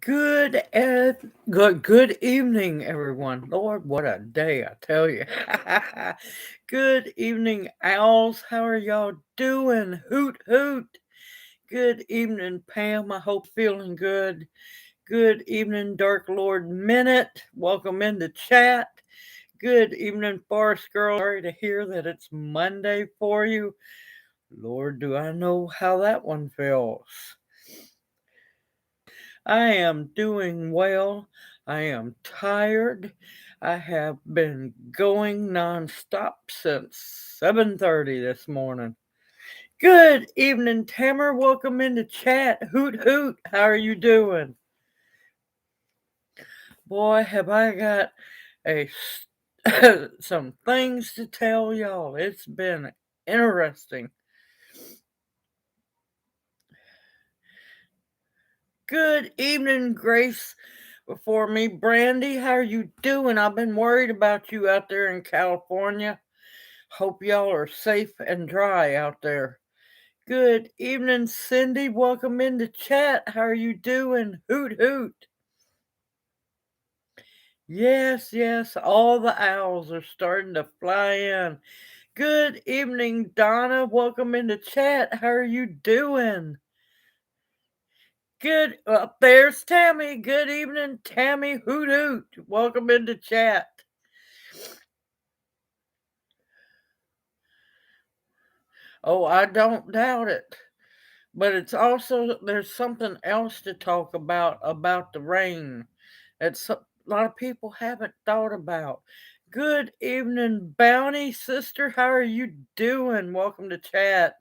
Good evening, everyone. Lord, what a day, I tell you. Good evening, owls. How are y'all doing? Hoot hoot. Good evening, Pam. I hope feeling good. Good evening, Dark Lord Minute. Welcome into chat. Good evening, Forest Girl. Sorry to hear that it's Monday for you. Lord, do I know how that one feels. I am doing well. I am tired. I have been going nonstop since 7:30 this morning. Good evening, Tamara. Welcome into chat. Hoot hoot. How are you doing? Boy, have I got a some things to tell y'all. It's been interesting. Good evening, Grace. Before me, Brandy, how are you doing? I've been worried about you out there in California. Hope y'all are safe and dry out there. Good evening, Cindy. Welcome into chat. How are you doing? Hoot hoot. Yes, yes, all the owls are starting to fly in. Good evening, Donna. Welcome into chat. How are you doing? Good. There's Tammy. Good evening, Tammy. Hoot hoot. Welcome into chat. Oh, I don't doubt it. But it's also there's something else to talk about the rain. A lot of people haven't thought about. Good evening, Bounty sister. How are you doing? Welcome to chat.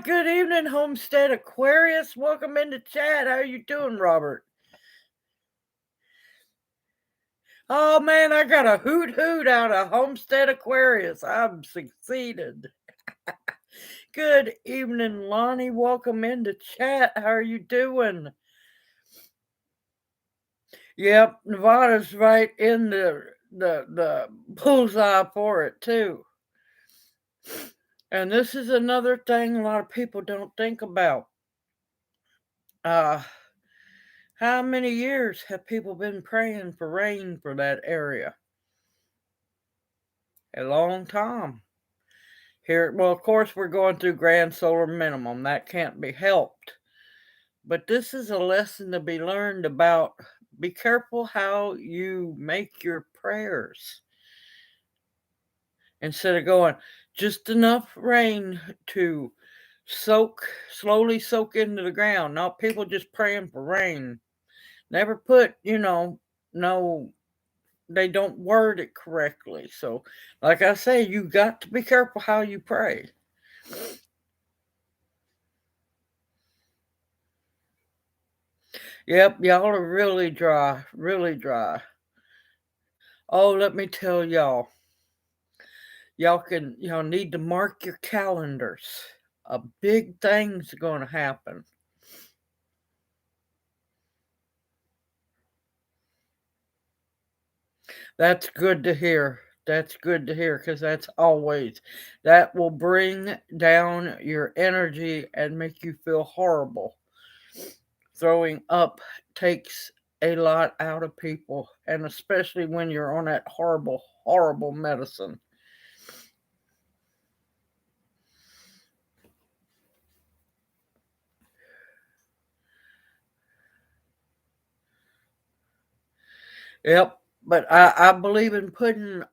Good evening, Homestead Aquarius. Welcome into chat. How are you doing, Robert? Oh man, I got a hoot hoot out of Homestead Aquarius. I've succeeded. Good evening, Lonnie. Welcome into chat. How are you doing? Yep, Nevada's right in the bullseye for it too. And this is another thing a lot of people don't think about. Uh how many years have people been praying for rain for that area? A long time. Here, well, of course, we're going through grand solar minimum. That can't be helped. But this is a lesson to be learned about. Be careful how you make your prayers. Instead of going just enough rain to slowly soak into the ground. Not people just praying for rain. Never put, no, they don't word it correctly. So, like I say, you got to be careful how you pray. Yep, y'all are really dry, really dry. Oh, let me tell y'all, y'all need to mark your calendars. A big thing's going to happen. That's good to hear. That's good to hear because that will bring down your energy and make you feel horrible. Throwing up takes a lot out of people, and especially when you're on that horrible, horrible medicine. Yep. But I believe in putting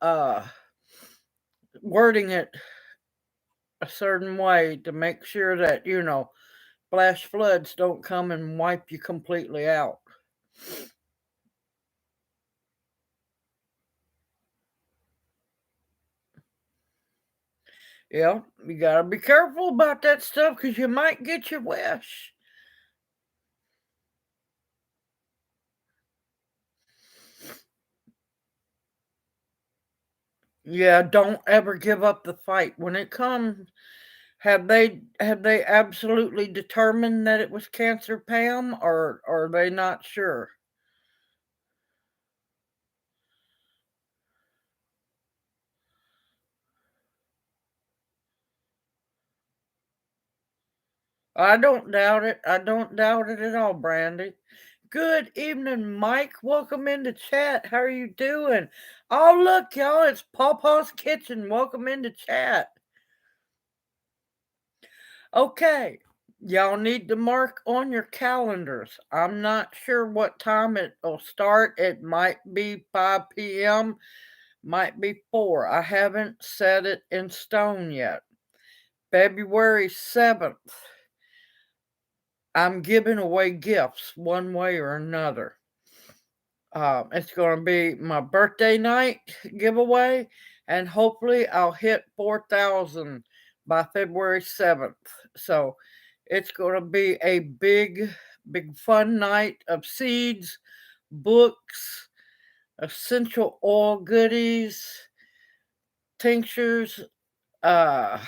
wording it a certain way to make sure that, flash floods don't come and wipe you completely out. Yeah, you gotta be careful about that stuff because you might get your wish. Yeah, don't ever give up the fight. When it comes, have they absolutely determined that it was cancer, Pam, or are they not sure? I don't doubt it. I don't doubt it at all, Brandy. Good evening, Mike. Welcome into chat. How are you doing? Oh, look, y'all, it's Pawpaw's Kitchen. Welcome into chat. Okay, y'all need to mark on your calendars. I'm not sure what time it'll start. It might be 5 p.m., might be 4. I haven't set it in stone yet. February 7th. I'm giving away gifts one way or another. It's going to be my birthday night giveaway, and hopefully I'll hit 4,000 by February 7th. So it's going to be a big, big fun night of seeds, books, essential oil goodies, tinctures, uh,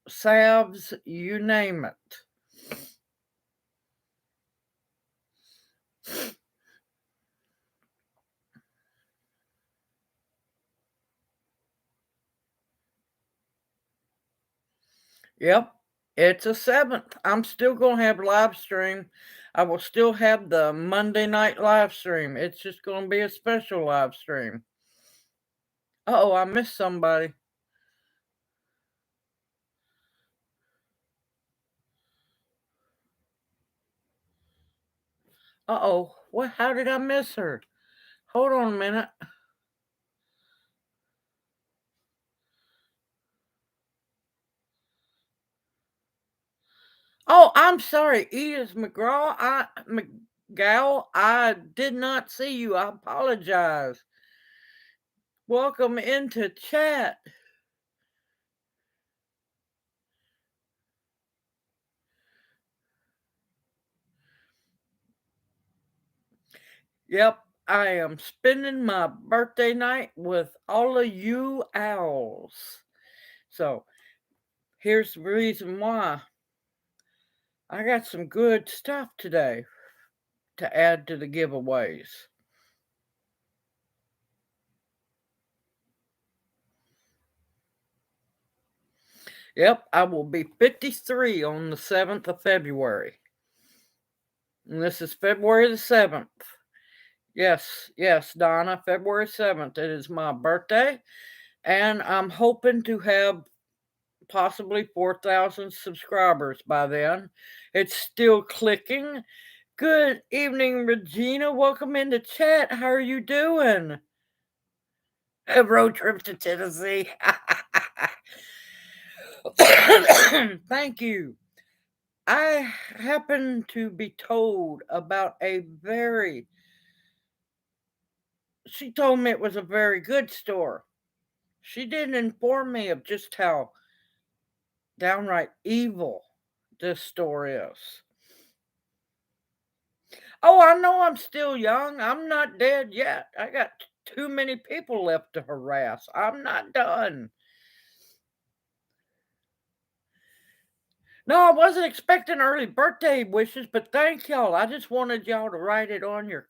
salves, you name it. Yep, it's a 7th. I'm still going to have live stream. I will still have the Monday night live stream. It's just going to be a special live stream. Oh, I missed somebody. Uh-oh. What? How did I miss her? Hold on a minute. Oh, I'm sorry. Edith McGow, I did not see you. I apologize. Welcome into chat. Yep, I am spending my birthday night with all of you owls. So here's the reason why. I got some good stuff today to add to the giveaways. Yep, I will be 53 on the 7th of February. And this is February the 7th. Yes, Donna, February 7th. It is my birthday. And I'm hoping to have possibly 4,000 subscribers by then. It's still clicking. Good evening, Regina. Welcome into chat. How are you doing? A road trip to Tennessee. Thank you. I happen to be told about she told me it was a very good store. She didn't inform me of just how downright evil this store is. Oh, I know I'm still young. I'm not dead yet. I got too many people left to harass. I'm not done. No, I wasn't expecting early birthday wishes, but thank y'all. I just wanted y'all to write it on your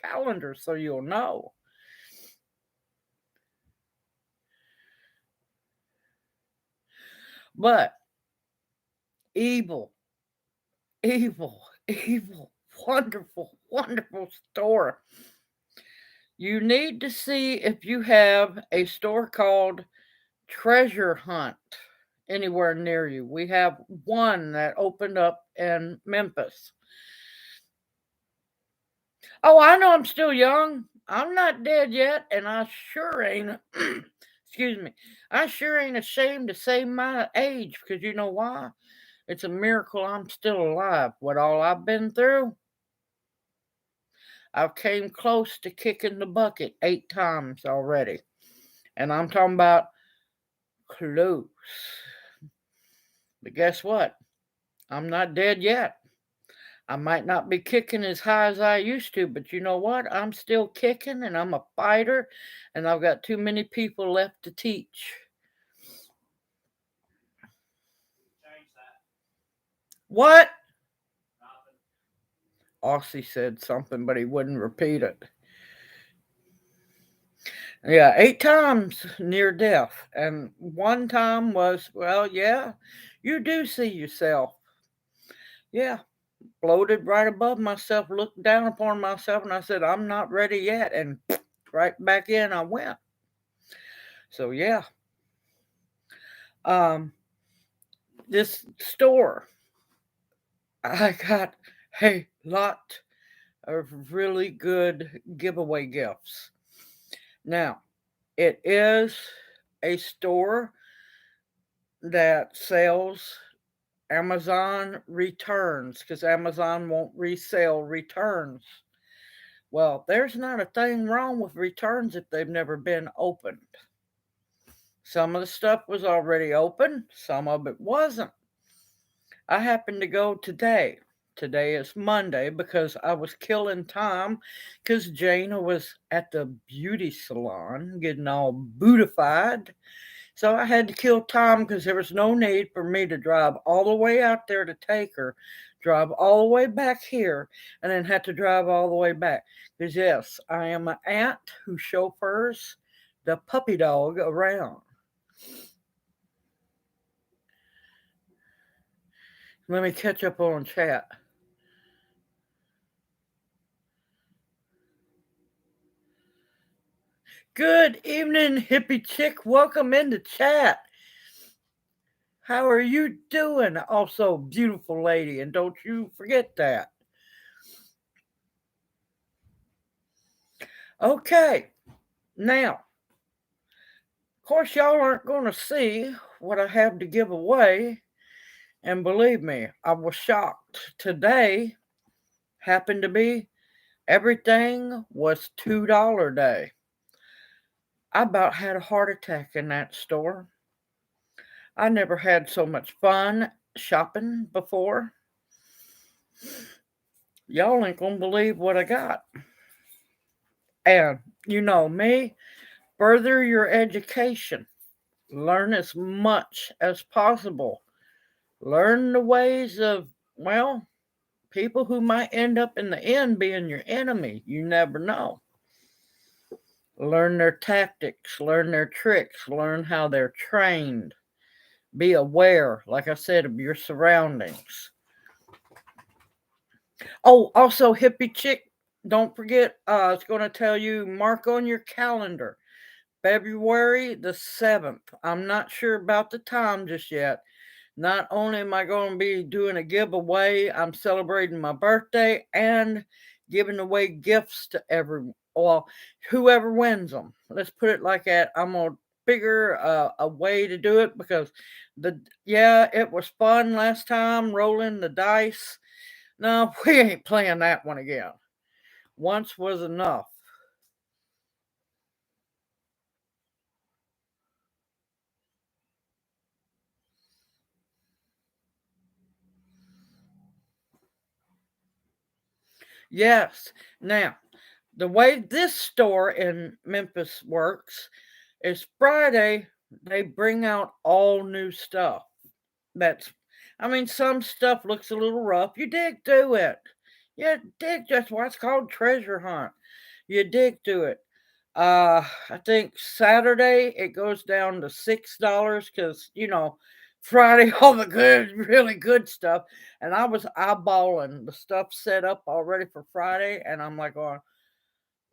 calendar so you'll know. But evil, evil, evil, wonderful, wonderful store. You need to see if you have a store called Treasure Hunt anywhere near you. We have one that opened up in Memphis. Oh, I know I'm still young. I'm not dead yet, and I sure ain't, excuse me, I sure ain't ashamed to say my age because you know why? It's a miracle I'm still alive. What all I've been through, I've came close to kicking the bucket 8 times already. And I'm talking about close. But guess what? I'm not dead yet. I might not be kicking as high as I used to, but you know what? I'm still kicking and I'm a fighter and I've got too many people left to teach. What? Aussie said something, but he wouldn't repeat it. Yeah, 8 times near death. And one time was, well, yeah, you do see yourself. Yeah, floated right above myself, looked down upon myself, and I said, I'm not ready yet. And right back in I went. So, yeah, um, this store, I got a lot of really good giveaway gifts. Now, it is a store that sells Amazon returns because Amazon won't resell returns. Well, there's not a thing wrong with returns if they've never been opened. Some of the stuff was already open, some of it wasn't. I happened to go today. Today is Monday because I was killing time because Jana was at the beauty salon getting all beautified. So I had to kill time because there was no need for me to drive all the way out there to take her, drive all the way back here, and then have to drive all the way back. Because, yes, I am an aunt who chauffeurs the puppy dog around. Let me catch up on chat. Good evening, hippie chick. Welcome into chat. How are you doing? Also, beautiful lady, and don't you forget that. Okay, now, of course, y'all aren't going to see what I have to give away, and believe me, I was shocked. Today happened to be everything was $2 day. I about had a heart attack in that store. I never had so much fun shopping before. Y'all ain't gonna believe what I got. And you know me, further your education. Learn as much as possible. Learn the ways of, well, people who might end up in the end being your enemy. You never know. Learn their tactics, learn their tricks, learn how they're trained. Be aware, like I said, of your surroundings. Oh, also, hippie chick, don't forget, it's going to tell you mark on your calendar February the 7th. I'm not sure about the time just yet. Not only am I going to be doing a giveaway, I'm celebrating my birthday and giving away gifts to everyone. Well, whoever wins them. Let's put it like that. I'm going to figure a way to do it because it was fun last time rolling the dice. No, we ain't playing that one again. Once was enough. Yes. Now, the way this store in Memphis works is Friday, they bring out all new stuff. That's, I mean, some stuff looks a little rough. You dig through it. You dig, that's why it's called treasure hunt. You dig through it. I think Saturday it goes down to $6 because Friday all the good, really good stuff, and I was eyeballing the stuff set up already for Friday, and I'm like,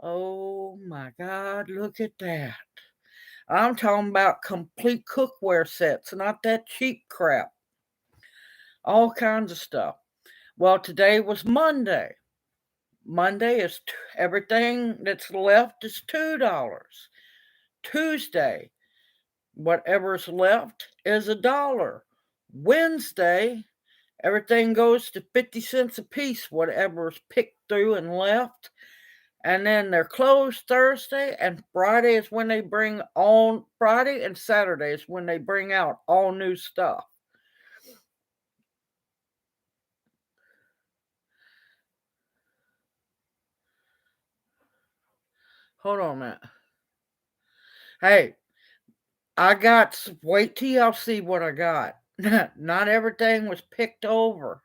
oh my God, look at that! I'm talking about complete cookware sets, not that cheap crap. All kinds of stuff. Well, today was Monday. Monday is everything that's left is $2. Tuesday, whatever's left is $1. Wednesday, everything goes to 50 cents a piece, whatever's picked through and left. And then they're closed Thursday, and Friday is when they bring on Friday and Saturday is when they bring out all new stuff. Hold on a minute. Hey, wait till y'all see what I got. Not everything was picked over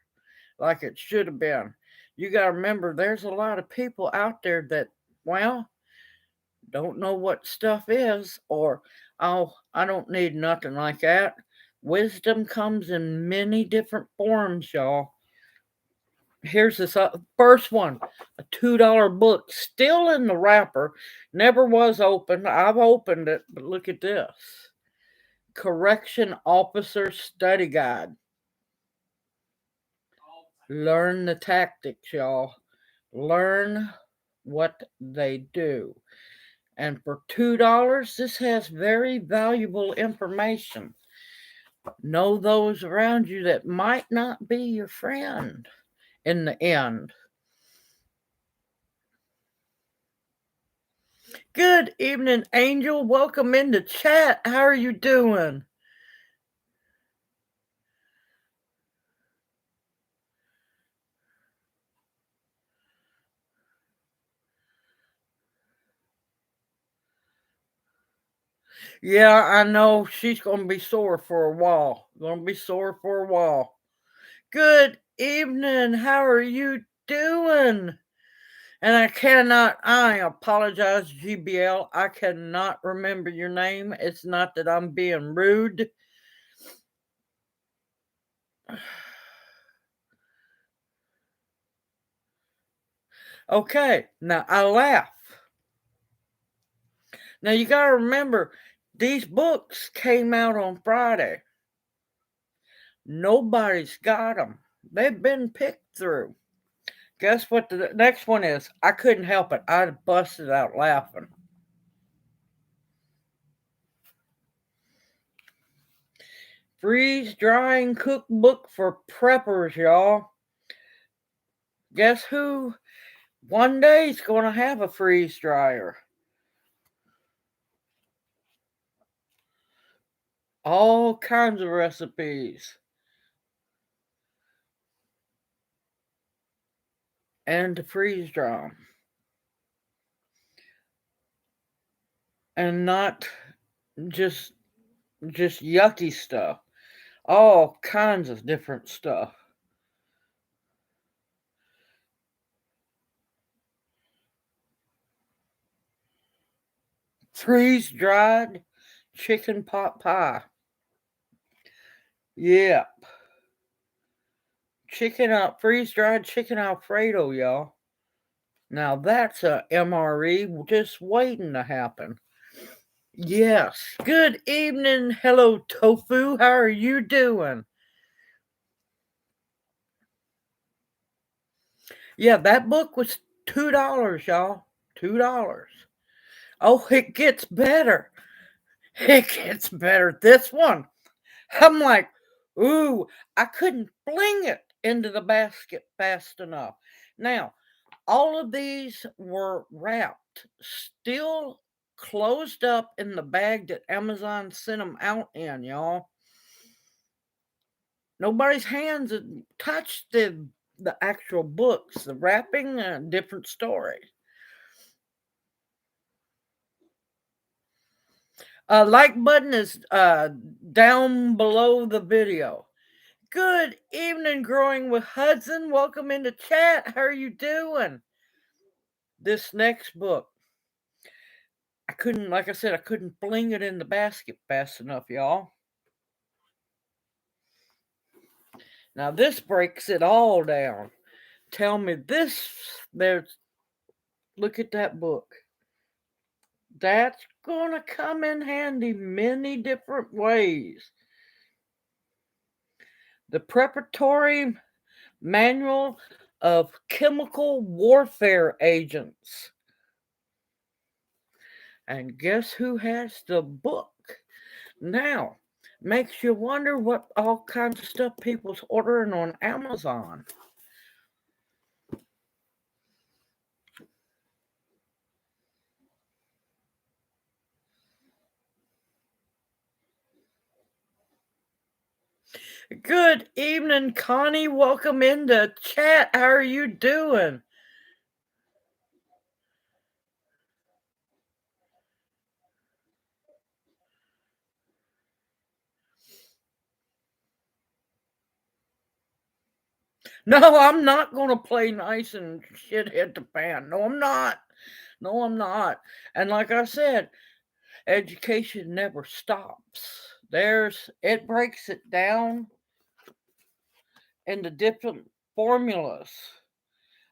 like it should have been. You got to remember, there's a lot of people out there that, well, don't know what stuff is, or, oh, I don't need nothing like that. Wisdom comes in many different forms, y'all. Here's this first one, a $2 book, still in the wrapper, never was opened. I've opened it, but look at this. Correction Officer Study Guide. Learn the tactics, y'all. Learn what they do. And for $2, this has very valuable information. Know those around you that might not be your friend in the end. Good evening, Angel. Welcome into chat. How are you doing? Yeah, I know she's going to be sore for a while. Going to be sore for a while. Good evening. How are you doing? And I apologize, GBL. I cannot remember your name. It's not that I'm being rude. Okay, now I laugh. Now you got to remember, these books came out on Friday. Nobody's got them. They've been picked through. Guess what the next one is? I couldn't help it. I busted out laughing. Freeze drying cookbook for preppers, y'all. Guess who one day is going to have a freeze dryer? All kinds of recipes. And to freeze dry 'em. And not just yucky stuff. All kinds of different stuff. Freeze dried chicken pot pie. Yep. Freeze dried chicken Alfredo, y'all. Now that's a MRE just waiting to happen. Yes. Good evening. Hello, Tofu. How are you doing? Yeah, that book was $2, y'all. $2. Oh, it gets better. It gets better. This one, I'm like, ooh, I couldn't fling it into the basket fast enough. Now, all of these were wrapped, still closed up in the bag that Amazon sent them out in, y'all. Nobody's hands had touched the actual books. The wrapping, a different story. Like button is down below the video. Good evening, Growing with Hudson. Welcome into chat. How are you doing? This next book, like I said, I couldn't fling it in the basket fast enough, y'all. Now this breaks it all down. Tell me look at that book. That's gonna come in handy many different ways. The Preparatory Manual of Chemical Warfare Agents. And guess who has the book? Now, makes you wonder what all kinds of stuff people's ordering on Amazon. Good evening, Connie. Welcome into chat. How are you doing? No, I'm not going to play nice and shit hit the fan. No, I'm not. No, I'm not. And like I said, education never stops. It breaks it down into different formulas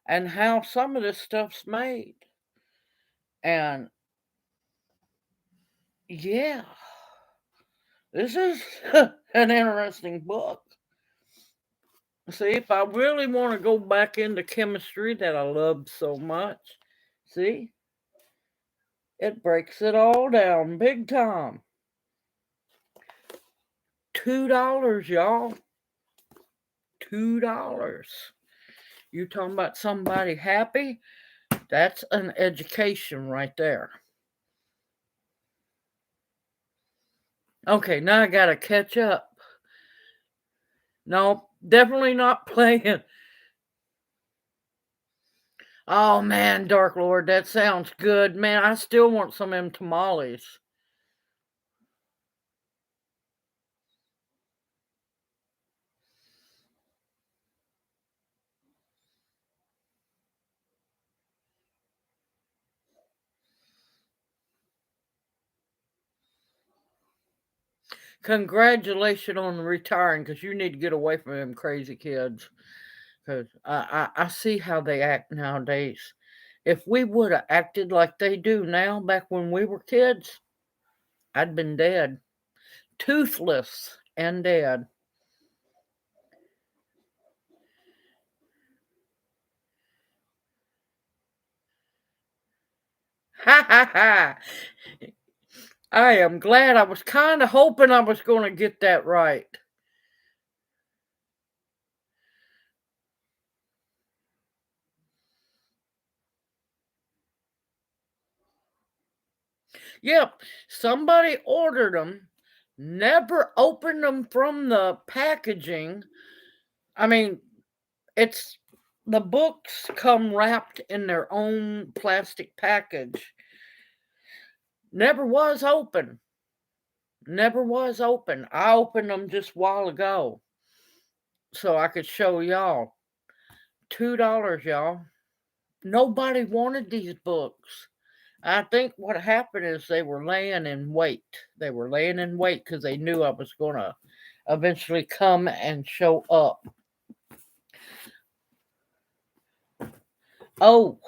and how some of this stuff's made. And yeah, this is an interesting book. See, if I really want to go back into chemistry that I loved so much, see, it breaks it all down big time. $2, y'all. $2. You talking about somebody happy? That's an education right there. Okay, now I gotta catch up. No, definitely not playing. Oh man, Dark Lord, that sounds good. Man, I still want some of them tamales. Congratulations on retiring, because you need to get away from them crazy kids. Because I see how they act nowadays. If we would have acted like they do now back when we were kids, I'd been dead. Toothless and dead. Ha ha ha. I am glad. I was kind of hoping I was going to get that right. Yep, somebody ordered them, never opened them from the packaging. I mean, it's the books come wrapped in their own plastic package. Never was open. Never was open. I opened them just a while ago so I could show y'all. $2, y'all. Nobody wanted these books. I think what happened is they were laying in wait. They were laying in wait because they knew I was going to eventually come and show up. Oh,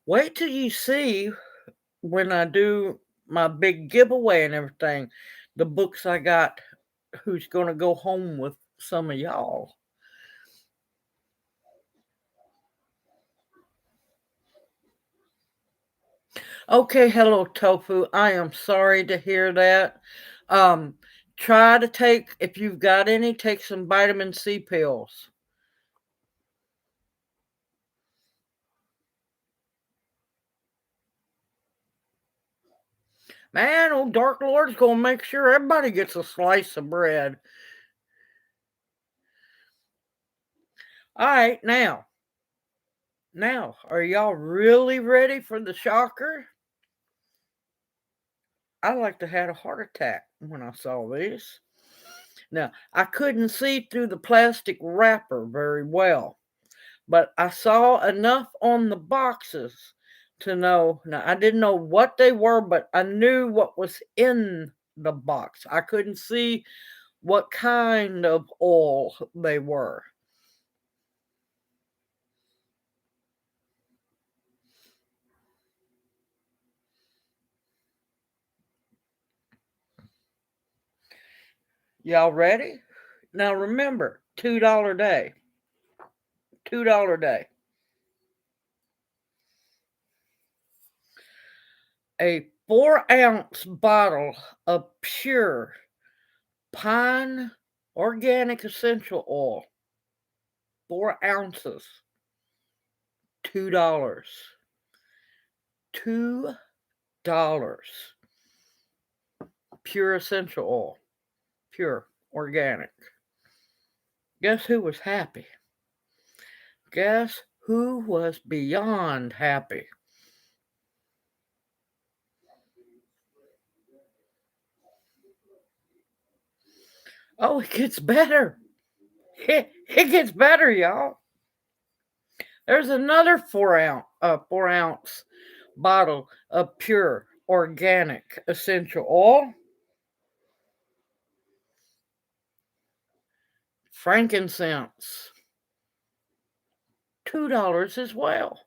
wait till you see when I do my big giveaway and everything, the books I got, who's going to go home with some of y'all. Okay, hello, Tofu. I am sorry to hear that. Um, Try to take, if you've got any, take some vitamin C pills. Man, old Dark Lord's gonna make sure everybody gets a slice of bread. All right, now, are y'all really ready for the shocker? I like to had a heart attack when I saw this. Now, I couldn't see through the plastic wrapper very well, but I saw enough on the boxes to know. Now, I didn't know what they were, but I knew what was in the box. I couldn't see what kind of oil they were. Y'all ready? Now remember, $2 day. $2 day. A 4-ounce bottle of pure pine organic essential oil. 4 ounces. $2. $2. Pure essential oil. Pure organic. Guess who was happy? Guess who was beyond happy? Oh, it gets better. It gets better, y'all. There's another 4 ounce bottle of pure organic essential oil. Frankincense. $2 as well.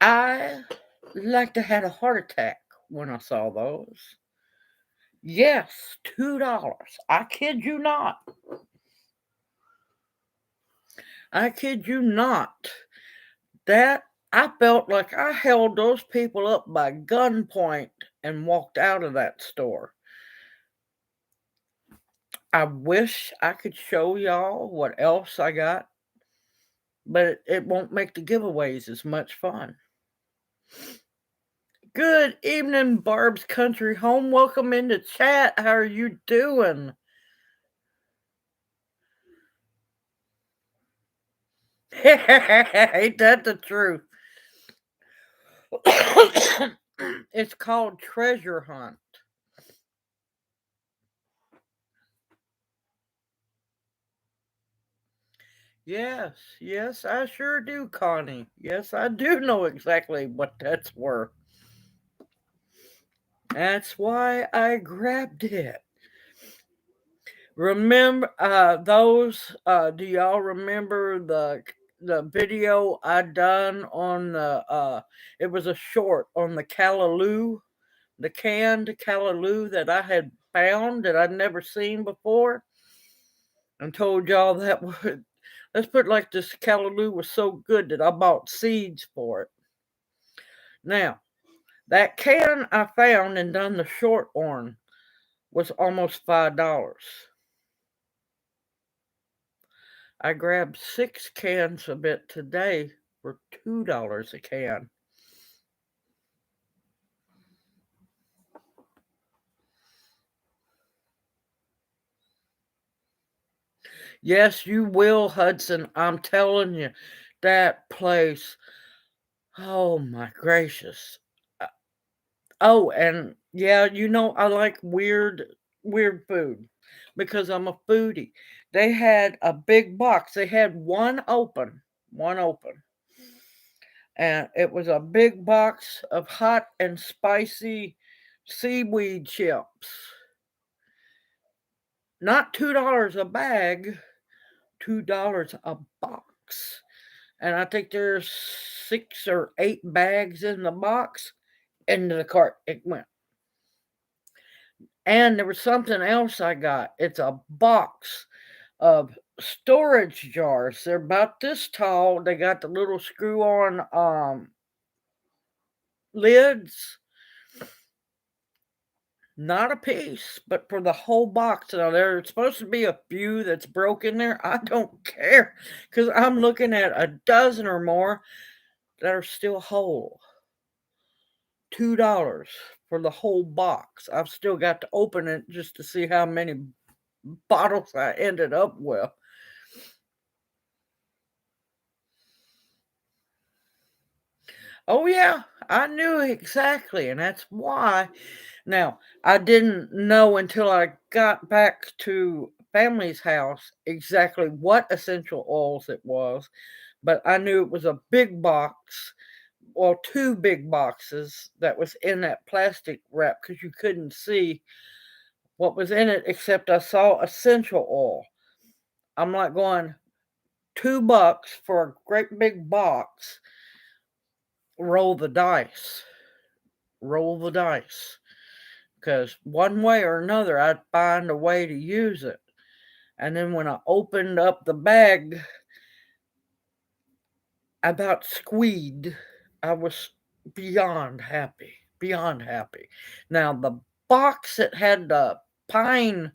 I like to had a heart attack when I saw those. Yes, $2. I kid you not. I kid you not. That I felt like I held those people up by gunpoint and walked out of that store. I wish I could show y'all what else I got, but it won't make the giveaways as much fun. Good evening, Barb's Country Home. Welcome into chat. How are you doing? Ain't that the truth? It's called Treasure Hunt. Yes, I sure do, Connie. Yes, I do know exactly what that's worth. That's why I grabbed it. Remember those? Do y'all remember the video I done on the? It was a short on the callaloo, the canned callaloo that I had found that I'd never seen before, and told y'all that would. Let's put it like this: callaloo was so good that I bought seeds for it. Now that can I found and done the short on was almost $5. I grabbed 6 cans of it today for $2 a can. Yes, you will, Hudson. I'm telling you, that place. Oh my gracious. Uh, Oh, and yeah, I like weird food because I'm a foodie. They had a big box. They had one open. And it was a big box of hot and spicy seaweed chips. Not $2 a bag, $2 a box. And I think there's 6 or 8 bags in the box. Into the cart it went. And there was something else I got. It's a box of storage jars. They're about this tall. They got the little screw on lids. Not a piece, but for the whole box. Now there's supposed to be a few that's broken there. I don't care because I'm looking at a dozen or more that are still whole. $2 for the whole box. I've still got to open it just to see how many bottles I ended up with. Oh, yeah, I knew exactly, and that's why. Now, I didn't know until I got back to family's house exactly what essential oils it was, but I knew it was a big box, well, 2 big boxes that was in that plastic wrap because you couldn't see what was in it except I saw essential oil. I'm like going, $2 for a great big box. Roll the dice. Roll the dice. Because one way or another, I'd find a way to use it. And then when I opened up the bag, I about squeed. I was beyond happy. Beyond happy. Now, the box that had the pine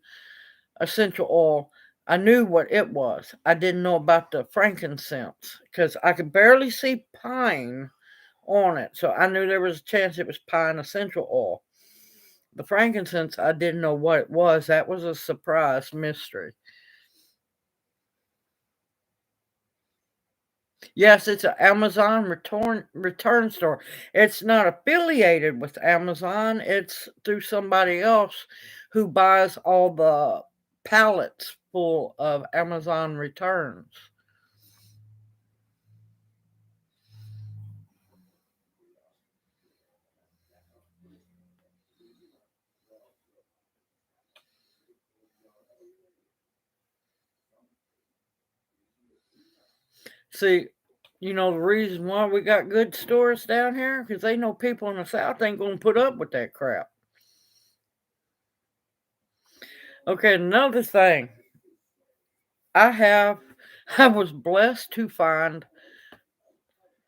essential oil, I knew what it was. I didn't know about the frankincense because I could barely see pine on it. So I knew there was a chance it was pine essential oil. The frankincense, I didn't know what it was. That was a surprise mystery. Yes, it's an Amazon return store. It's not affiliated with Amazon. It's through somebody else who buys all the pallets full of Amazon returns. See, you know the reason why we got good stores down here? Because they know people in the South ain't going to put up with that crap. Okay, another thing. I was blessed to find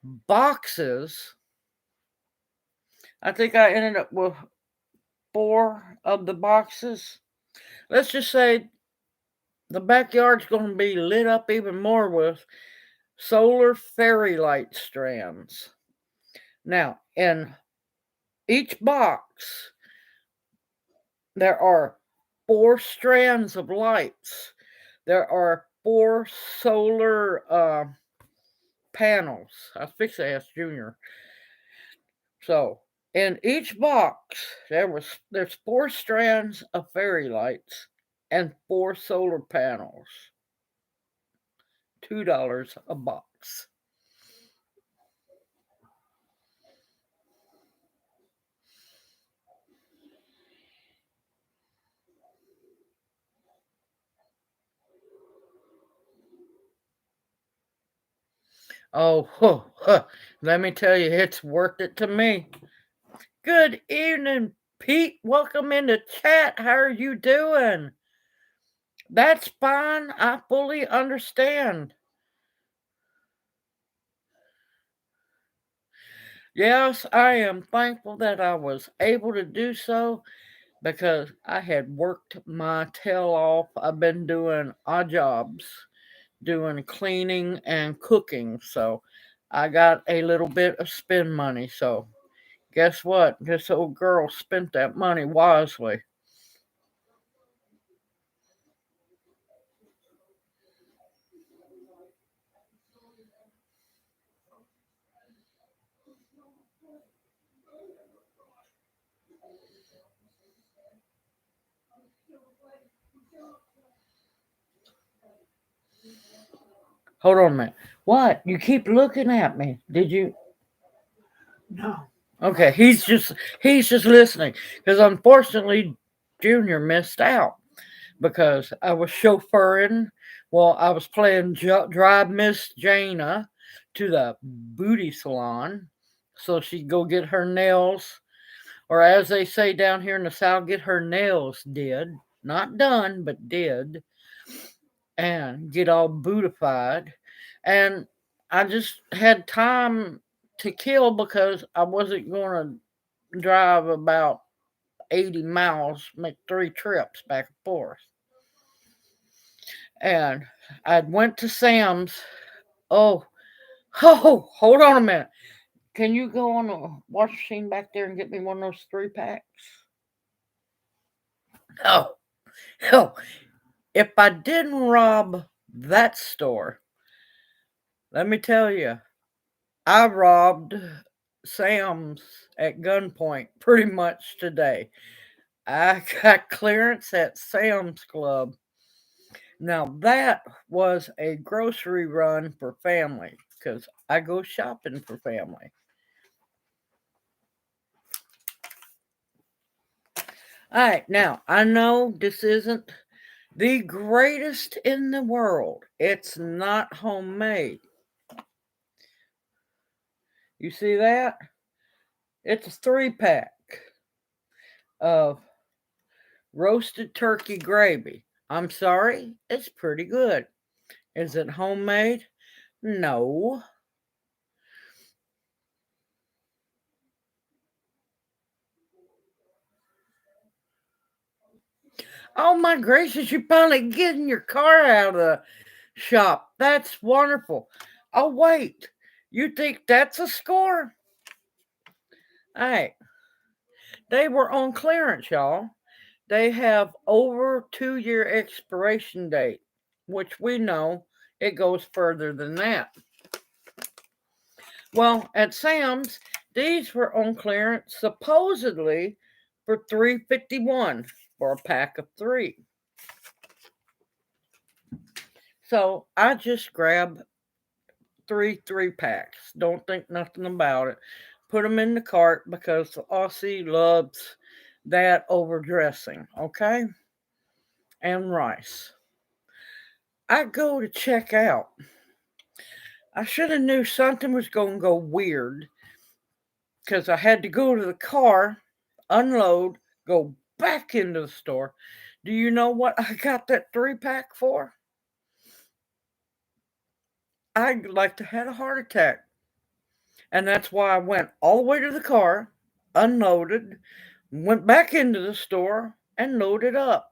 boxes. I think I ended up with 4 of the boxes. Let's just say the backyard's going to be lit up even more with solar fairy light strands. Now, in each box, there are 4 strands of lights. There are 4 solar panels. I fixed to ask Junior. So, in each box, there's 4 strands of fairy lights and 4 solar panels. $2 a box. Oh, let me tell you, it's worth it to me. Good evening, Pete. Welcome into chat. How are you doing? That's fine. I fully understand. Yes, I am thankful that I was able to do so because I had worked my tail off. I've been doing odd jobs, doing cleaning and cooking. So I got a little bit of spend money. So guess what? This old girl spent that money wisely. Hold on a minute. What? You keep looking at me. Did you? No. Okay, he's just listening because unfortunately Junior missed out because I was chauffeuring. Well, I was playing drive Miss Jana to the booty salon so she'd go get her nails, or as they say down here in the South, get her nails did. Not done, but did. And get all bootified. And I just had time to kill because I wasn't going to drive about 80 miles, make 3 trips back and forth. And I went to Sam's. Oh, oh, hold on a minute. Can you go on the wash machine back there and get me one of those 3 packs? Oh, oh, if I didn't rob that store, let me tell you, I robbed Sam's at gunpoint pretty much today. I got clearance at Sam's Club. Now that was a grocery run for family because I go shopping for family. All right, now I know this isn't the greatest in the world. It's not homemade. You see that? It's a 3 pack of roasted turkey gravy. I'm sorry, it's pretty good. Is it homemade? No. Oh my gracious, you're finally getting your car out of the shop. That's wonderful. Oh, wait. You think that's a score? All right. They were on clearance, y'all. They have over 2 year expiration date, which we know it goes further than that. Well, at Sam's, these were on clearance supposedly for $3.51 for a pack of 3. So I just grabbed 3 3 packs. Don't think nothing about it. Put them in the cart because the Aussie loves that overdressing, okay? And rice. I go to check out. I should have knew something was going to go weird because I had to go to the car, unload, go back into the store. Do you know what I got that 3-pack for? I'd like to have a heart attack. And that's why I went all the way to the car, unloaded, went back into the store, and loaded up.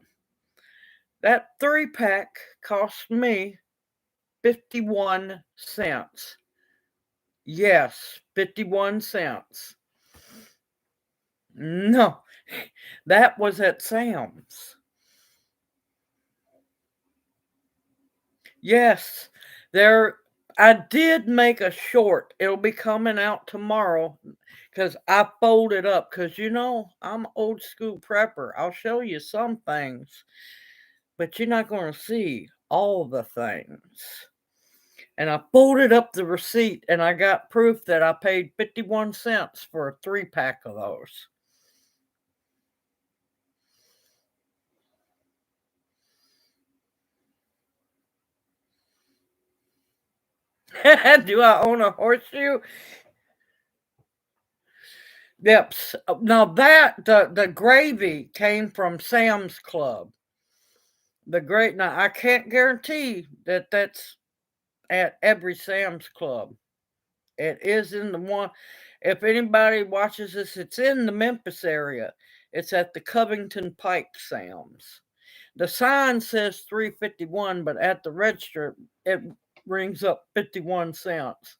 That 3-pack cost me 51 cents. Yes, 51 cents. No, that was at Sam's. Yes, there. I did make a short. It'll be coming out tomorrow because I folded up. Because I'm old school prepper. I'll show you some things, but you're not going to see all the things. And I folded up the receipt and I got proof that I paid 51 cents for a 3-pack of those. Do I own a horseshoe? Yep. Now that the gravy came from Sam's Club. Now I can't guarantee that that's at every Sam's Club. It is in the one. If anybody watches this, it's in the Memphis area. It's at the Covington Pike Sam's. The sign says 351, but at the register it rings up 51 cents.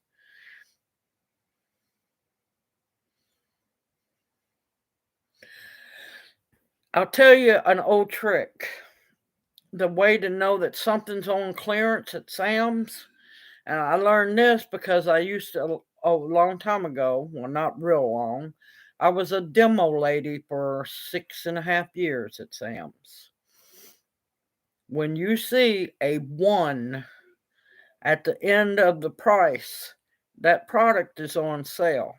I'll tell you an old trick. The way to know that something's on clearance at Sam's, and I learned this because I used to, a long time ago, well, not real long, I was a demo lady for 6.5 years at Sam's. When you see a 1 at the end of the price, that product is on sale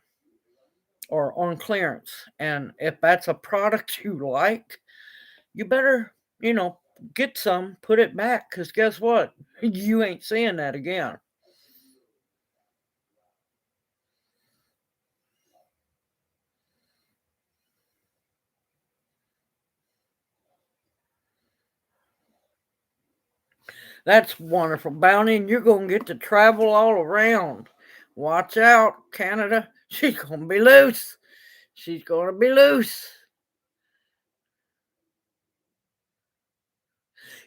or on clearance. And if that's a product you like, you better, get some, put it back, because guess what? You ain't seeing that again. That's wonderful, Bounty, and you're going to get to travel all around. Watch out, Canada. She's going to be loose. She's going to be loose.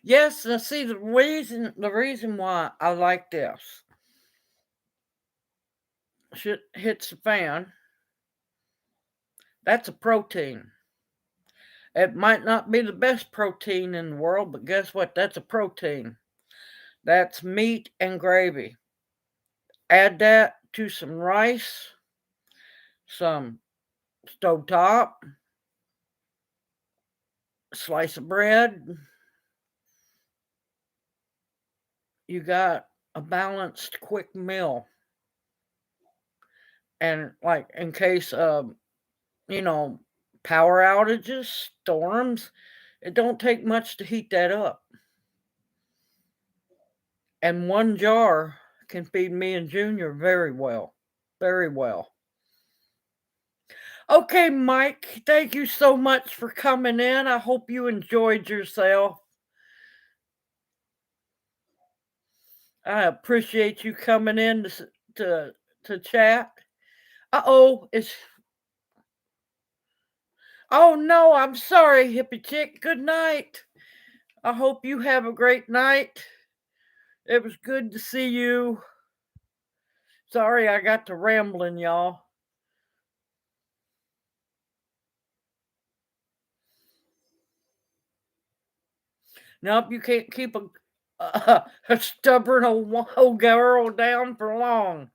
Yes, now see the reason why I like this. Shit hits the fan. That's a protein. It might not be the best protein in the world, but guess what? That's a protein. That's meat and gravy. Add that to some rice, some stovetop, slice of bread. You got a balanced, quick meal. And like in case of, you know, power outages, storms, it don't take much to heat that up. And one jar can feed me and Junior very well. Very well. Okay, Mike, thank you so much for coming in. I hope you enjoyed yourself. I appreciate you coming in to chat. Uh-oh, it's Oh no, I'm sorry, hippie chick. Good night. I hope you have a great night. It was good to see you. Sorry I got to rambling, y'all. Nope, you can't keep a stubborn old girl down for long.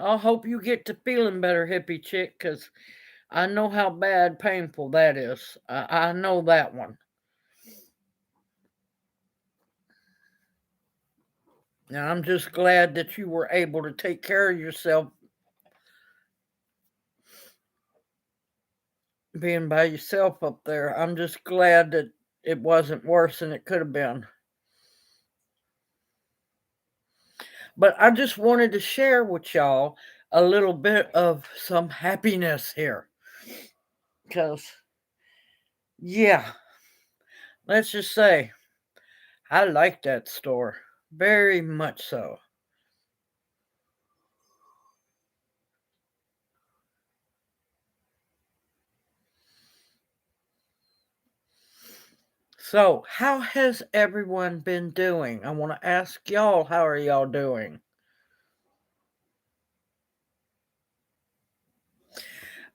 I hope you get to feeling better, hippie chick, because I know how bad painful that is. I know that one. And I'm just glad that you were able to take care of yourself. being by yourself up there. I'm just glad that it wasn't worse than it could have been. But I just wanted to share with y'all a little bit of some happiness here. Because, yeah, let's just say I like that store very much so. So, how has everyone been doing? I want to ask y'all, how are y'all doing?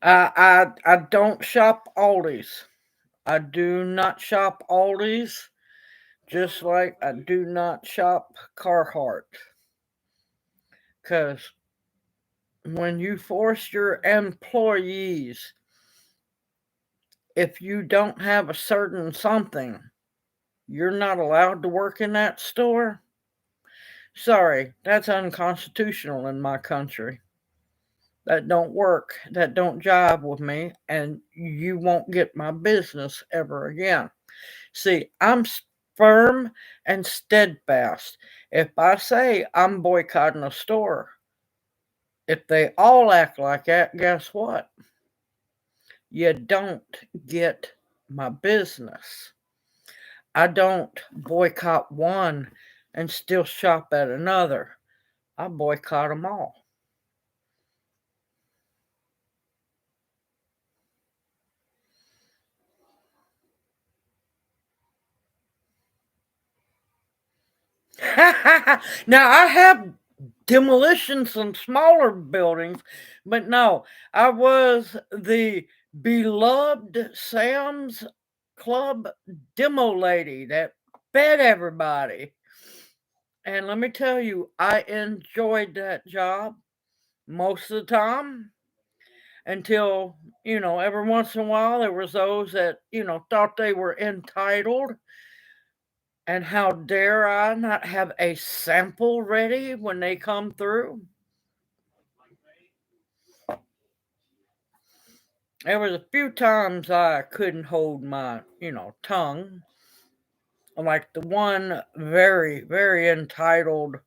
I don't shop Aldi's. I do not shop Aldi's, just like I do not shop Carhartt. Because when you force your employees, if you don't have a certain something, you're not allowed to work in that store. Sorry, that's unconstitutional in my country. That don't work. That don't jive with me, and you won't get my business ever again. See, I'm firm and steadfast. If I say I'm boycotting a store, if they all act like that, guess what? You don't get my business. I don't boycott one and still shop at another. I boycott them all. Now, I have demolition some smaller buildings, but no, I was the beloved Sam's Club demo lady that fed everybody. And let me tell you, I enjoyed that job most of the time until, every once in a while there was those that, thought they were entitled. And how dare I not have a sample ready when they come through? There was a few times I couldn't hold my, tongue. Like the one very, very entitled,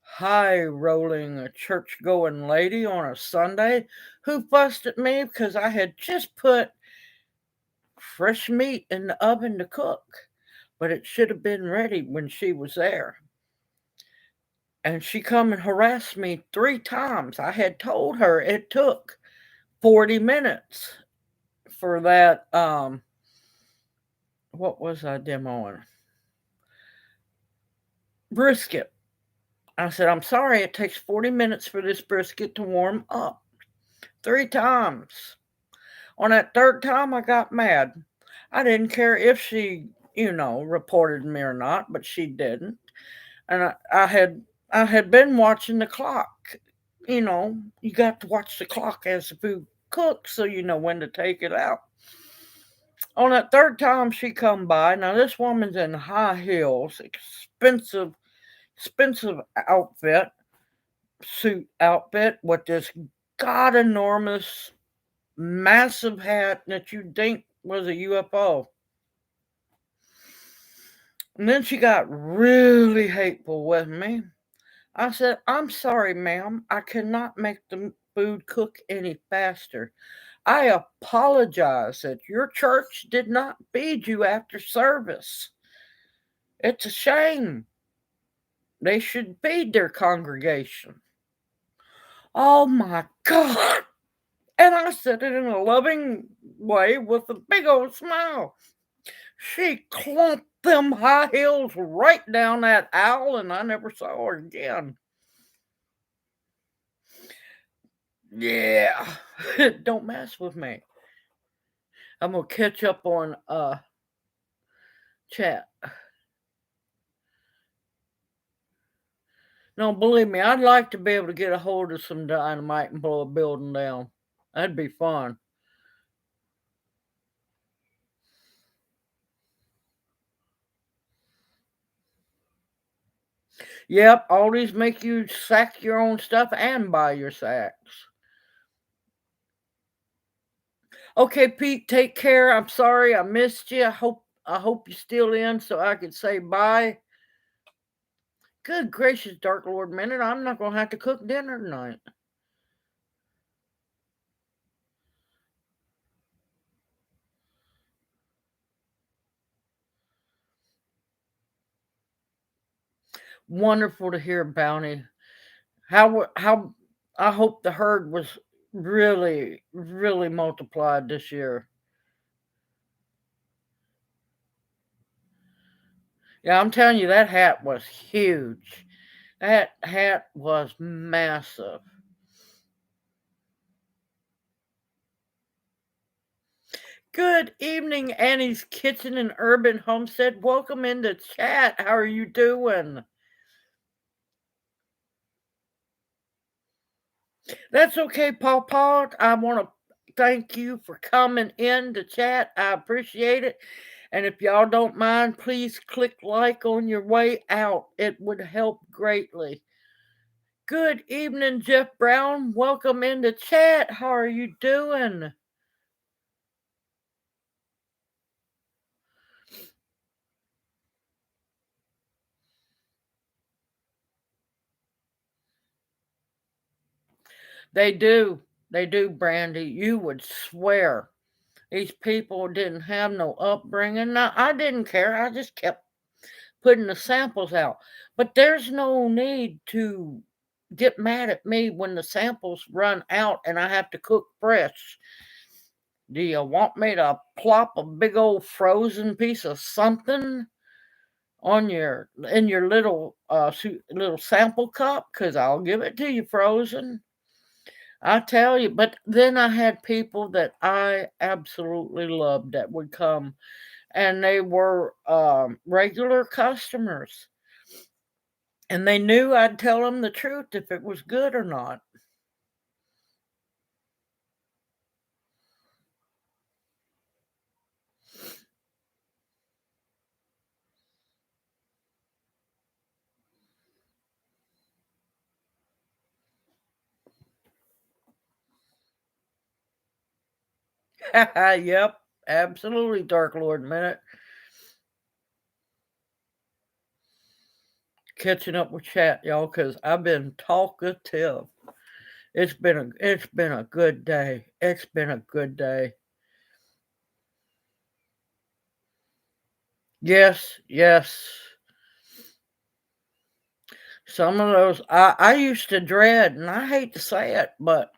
high rolling church going lady on a Sunday who fussed at me because I had just put fresh meat in the oven to cook, but it should have been ready when she was there. And she come and harassed me 3 times. I had told her it took 40 minutes for that, what was I demoing? Brisket. I said, "I'm sorry, it takes 40 minutes for this brisket to warm up." 3 times. On that 3rd time, I got mad. I didn't care if she, reported me or not, but she didn't. And I had been watching the clock. You got to watch the clock as the food cooks so you know when to take it out. On that 3rd time she come by, now this woman's in high heels, expensive outfit, suit outfit with this god enormous massive hat that you'd think was a UFO. And then she got really hateful with me. I said, "I'm sorry, ma'am. I cannot make the food cook any faster. I apologize that your church did not feed you after service. It's a shame. They should feed their congregation." Oh my God. And I said it in a loving way with a big old smile. She clumped them high heels right down that aisle, and I never saw her again. Yeah, don't mess with me. I'm gonna catch up on chat. No, believe me, I'd like to be able to get a hold of some dynamite and blow a building down. That'd be fun. Yep, all these make you sack your own stuff and buy your sacks. Okay, Pete, take care. I'm sorry I missed you. I hope you're still in so I could say bye. Good gracious, Dark Lord Minute, I'm not gonna have to cook dinner tonight. Wonderful to hear, Bounty. How I hope the herd was really, really multiplied this year. Yeah, I'm telling you, that hat was huge. That hat was massive. Good evening, Annie's Kitchen and Urban Homestead. Welcome into chat. How are you doing? That's okay, Paw Paw. I want to thank you for coming in to chat. I appreciate it. And if y'all don't mind, please click like on your way out. It would help greatly. Good evening, Jeff Brown. Welcome into chat. How are you doing? They do. They do, Brandy. You would swear these people didn't have no upbringing. Now, I didn't care. I just kept putting the samples out. But there's no need to get mad at me when the samples run out and I have to cook fresh. Do you want me to plop a big old frozen piece of something on your in your little sample cup? Cause I'll give it to you frozen. I tell you. But then I had people that I absolutely loved that would come, and they were regular customers, and they knew I'd tell them the truth if it was good or not. Yep, absolutely, Dark Lord Minute. Catching up with chat, y'all, because I've been talkative. It's been a good day. It's been a good day. Yes, yes. Some of those I used to dread, and I hate to say it, but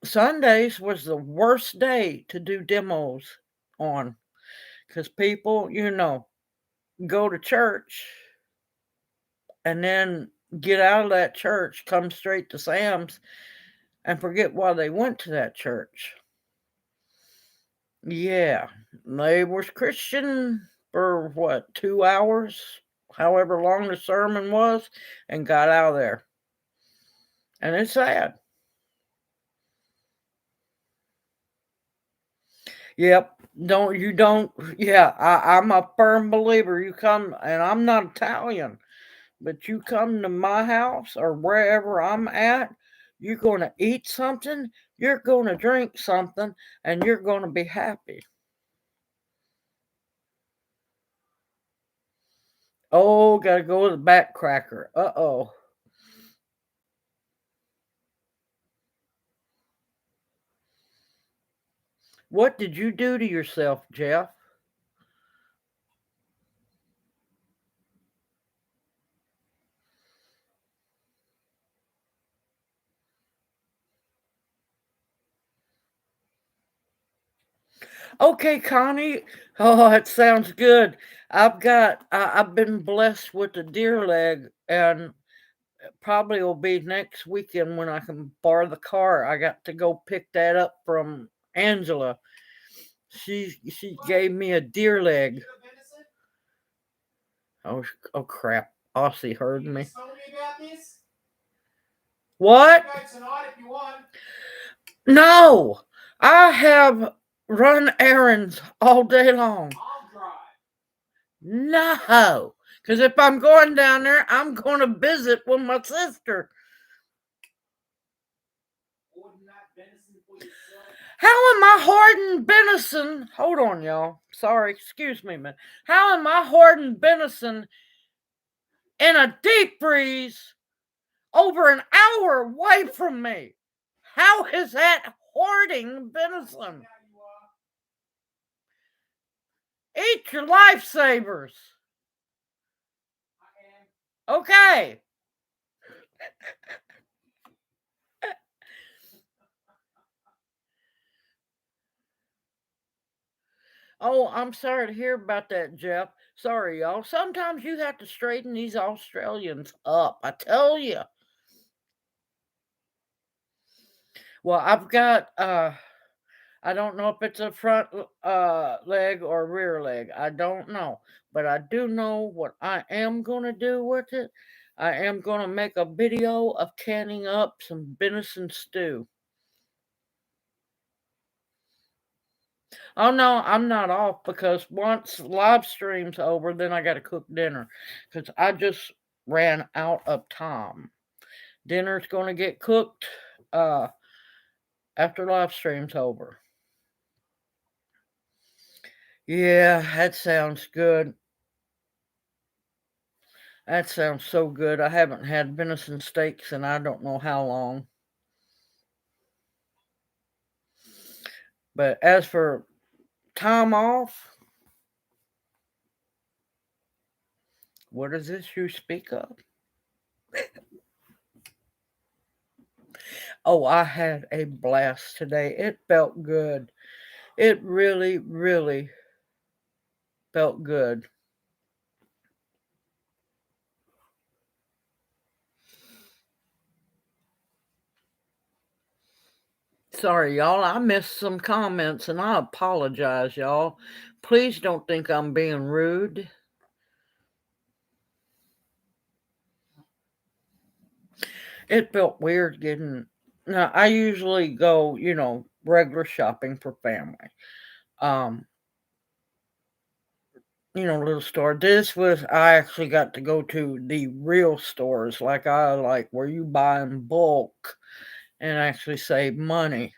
Sundays was the worst day to do demos on because people, go to church and then get out of that church, come straight to Sam's, and forget why they went to that church. Yeah, they was Christian for what, 2 hours, however long the sermon was, and got out of there. And it's sad. Yep. Don't, yeah, I'm a firm believer. You come, and I'm not Italian, but you come to my house or wherever I'm at, you're going to eat something, you're going to drink something, and you're going to be happy. Oh, gotta go with the back cracker. Uh-oh. What did you do to yourself, Jeff? Okay, Connie. Oh, it sounds good. I've been blessed with a deer leg, and probably will be next weekend when I can borrow the car. I got to go pick that up from Angela. She gave me a deer leg. Oh, oh crap! Aussie heard me. What? No, I have run errands all day long. No, because if I'm going down there, I'm going to visit with my sister. How am I hoarding venison? Hold on, y'all. Sorry, excuse me, man. How am I hoarding venison in a deep freeze over an hour away from me? How is that hoarding venison? Eat your lifesavers. Okay. Oh, I'm sorry to hear about that, Jeff. Sorry, y'all. Sometimes you have to straighten these Australians up. I tell you. Well, I've got I don't know if it's a front leg or rear leg. I don't know. But I do know what I am going to do with it. I am going to make a video of canning up some venison stew. Oh no, I'm not off because once live stream's over, then I got to cook dinner because I just ran out of time. Dinner's going to get cooked after live stream's over. Yeah, that sounds good. That sounds so good. I haven't had venison steaks in I don't know how long. But as for time off, what is this you speak of? Oh, I had a blast today. It felt good. It really, really felt good. Sorry, y'all. I missed some comments and I apologize, y'all. Please don't think I'm being rude. It felt weird getting. Now, I usually go, regular shopping for family. Little store. This was, I actually got to go to the real stores, like I like where you buy in bulk and actually save money.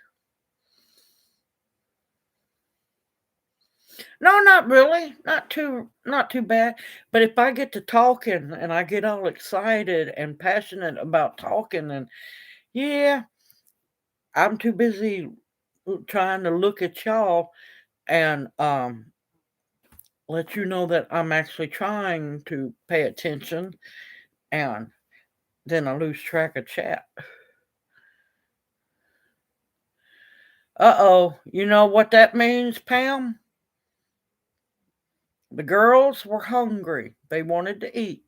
No, not really. Not too bad. But if I get to talking and I get all excited and passionate about talking, and yeah, I'm too busy trying to look at y'all and let you know that I'm actually trying to pay attention, and then I lose track of chat. Uh-oh, you know what that means, Pam? The girls were hungry. They wanted to eat.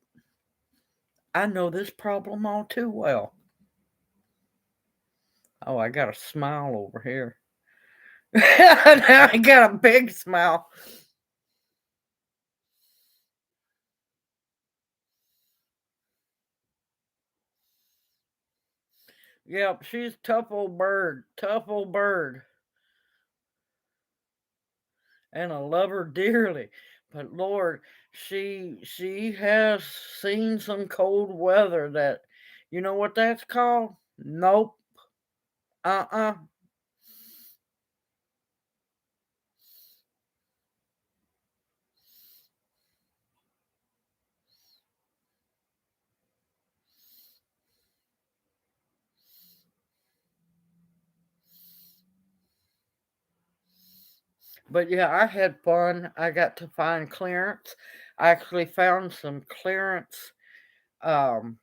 I know this problem all too well. Oh, I got a smile over here. Now I got a big smile. Yep, she's tough old bird. Tough old bird. And I love her dearly. But Lord, she has seen some cold weather that, you know what that's called? Nope. Uh-uh. But yeah, I had fun. I got to find clearance. I actually found some clearance um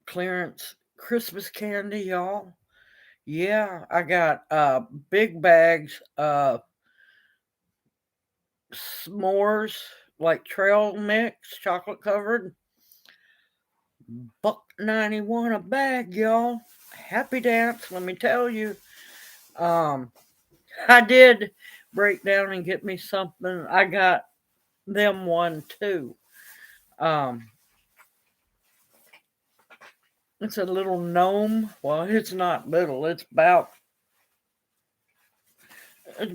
clearance Christmas candy, y'all. Yeah, I got big bags of s'mores, like trail mix, chocolate covered. $1.91 a bag, y'all. Happy dance, let me tell you. Um I did break down and get me something. I got them one too. Um it's a little gnome. Well, it's not little. It's about it's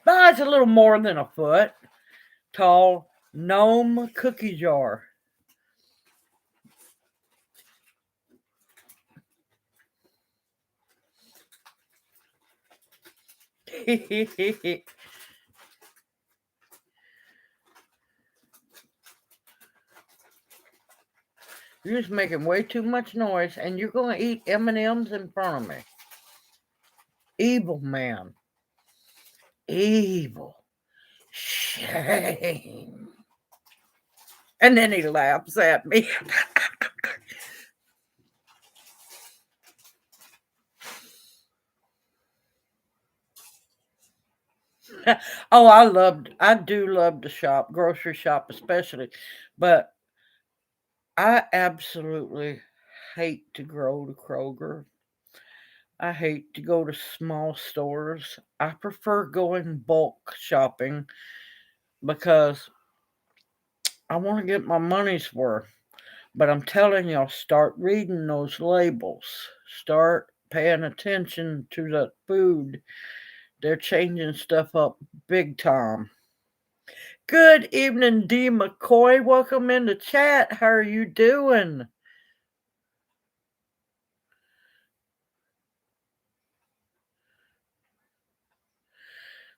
a little more than a foot tall gnome cookie jar. You're just making way too much noise, and you're going to eat M&Ms in front of me. Evil man. Evil. Shame. And then he laughs at me. Oh, I do love to shop, grocery shop especially, but I absolutely hate to go to Kroger. I hate to go to small stores. I prefer going bulk shopping because I want to get my money's worth. But I'm telling y'all, start reading those labels. Start paying attention to that food. They're changing stuff up big time. Good evening, D. McCoy. Welcome into chat. How are you doing?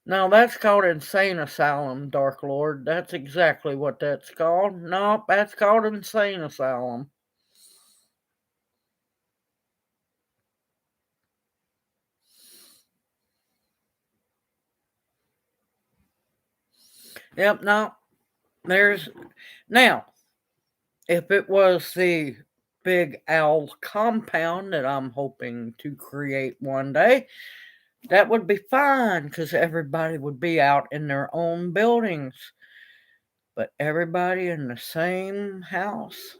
Now, that's called Insane Asylum, Dark Lord. That's exactly what that's called. Nope, that's called Insane Asylum. Yep, no. Now, if it was the big owl compound that I'm hoping to create one day, that would be fine because everybody would be out in their own buildings. But everybody in the same house.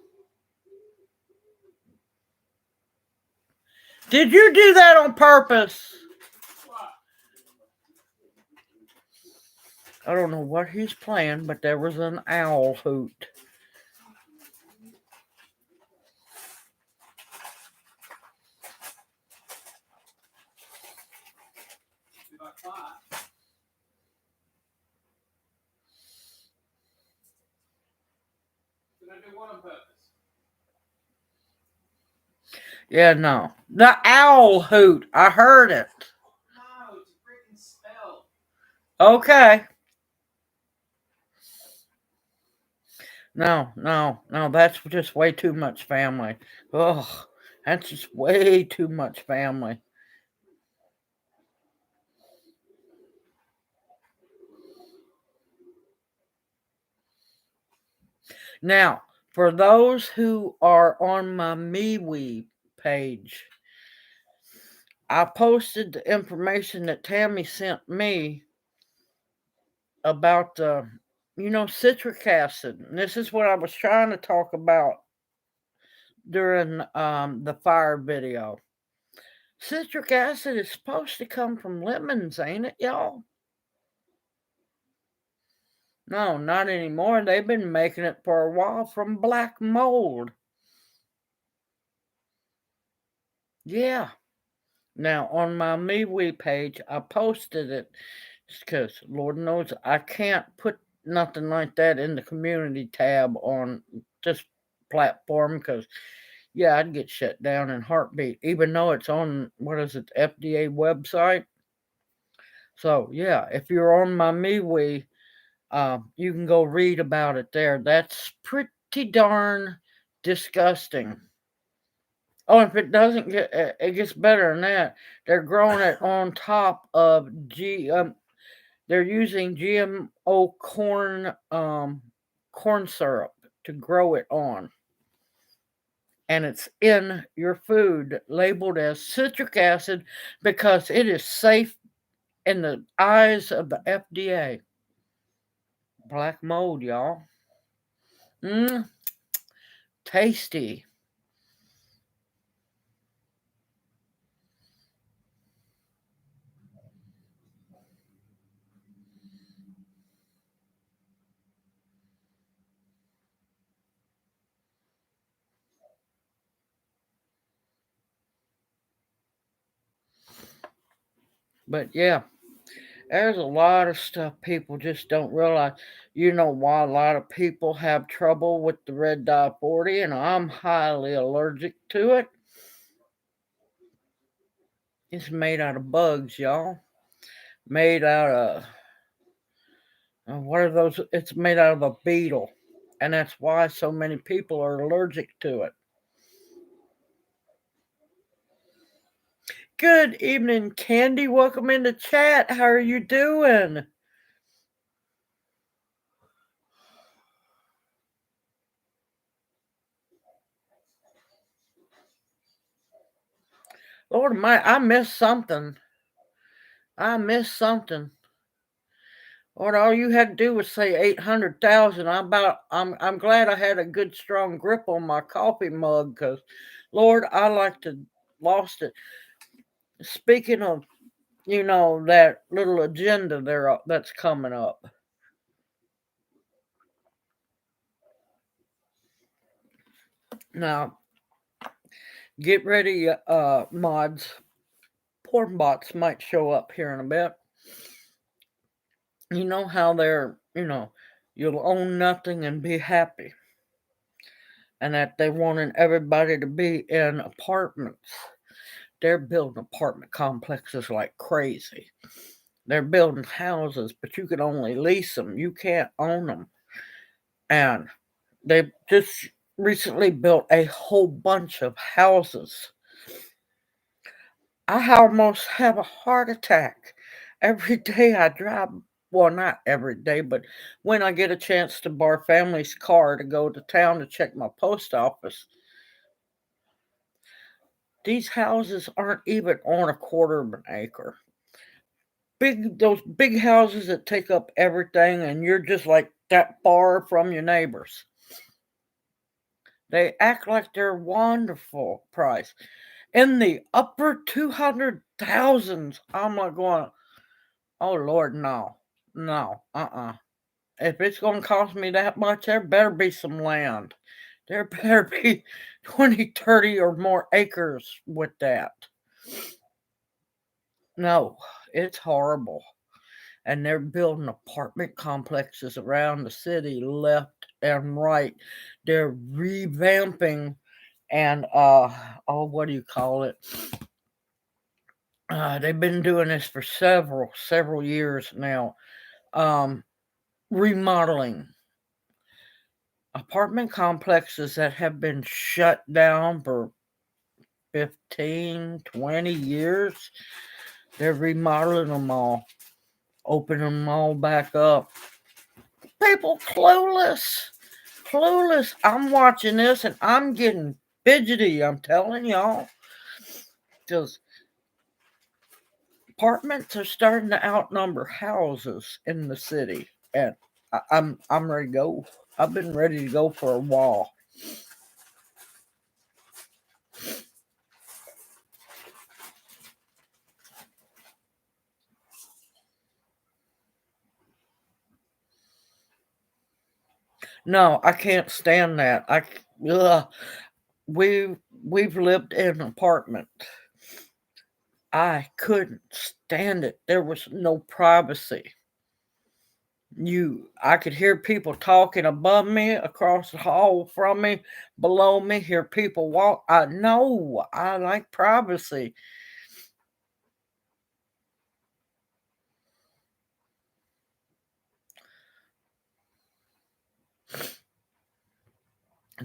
Did you do that on purpose? I don't know what he's playing, but there was an owl hoot. Yeah, no. The owl hoot. I heard it. No, it's a freaking spell. Okay. No, that's just way too much family. Ugh, that's just way too much family. Now, for those who are on my MeWe page, I posted the information that Tammy sent me about citric acid. And this is what I was trying to talk about during the fire video. Citric acid is supposed to come from lemons, ain't it, y'all? No, not anymore. They've been making it for a while from black mold. Yeah. Now, on my MeWe page, I posted it because Lord knows I can't put nothing like that in the community tab on this platform because, yeah, I'd get shut down in heartbeat, even though it's on, the FDA website. So, yeah, if you're on my MeWe, you can go read about it there. That's pretty darn disgusting. Oh, if it doesn't get, it gets better than that. They're growing it on top of they're using GMO corn syrup to grow it on. And it's in your food labeled as citric acid because it is safe in the eyes of the FDA. Black mold, y'all. Tasty. But yeah, there's a lot of stuff people just don't realize. You know why a lot of people have trouble with the red dye 40, and I'm highly allergic to it. It's made out of bugs, y'all. made out of what are those? It's made out of a beetle, and that's why so many people are allergic to it. Good evening, Candy. Welcome into chat. How are you doing? Lord, I missed something. I missed something. Lord, all you had to do was say 800,000. I'm glad I had a good strong grip on my coffee mug, because, Lord, I like to lost it. Speaking of, that little agenda there that's coming up. Now, get ready, mods. Porn bots might show up here in a bit. You know how they're, you'll own nothing and be happy. And that they wanted everybody to be in apartments. They're building apartment complexes like crazy. They're building houses, but you can only lease them. You can't own them. And they just recently built a whole bunch of houses. I almost have a heart attack every day I drive. Well, not every day, but when I get a chance to borrow family's car to go to town to check my post office, these houses aren't even on a quarter of an acre. Those big houses that take up everything, and you're just like that far from your neighbors. They act like they're wonderful price. In the upper 200,000s, I'm like going, oh Lord, no. No, If it's gonna cost me that much, there better be some land. There better be 20, 30 or more acres with that. No, it's horrible. And they're building apartment complexes around the city left and right. They're revamping and what do you call it? They've been doing this for several years now. Remodeling apartment complexes that have been shut down for 15, 20 years. They're remodeling them all, opening them all back up. People clueless. I'm watching this and I'm getting fidgety, I'm telling y'all. Because apartments are starting to outnumber houses in the city. And I'm ready to go. I've been ready to go for a while. No, I can't stand that. We've lived in an apartment. I couldn't stand it. There was no privacy. I could hear people talking above me, across the hall from me, below me, hear people walk. I like privacy.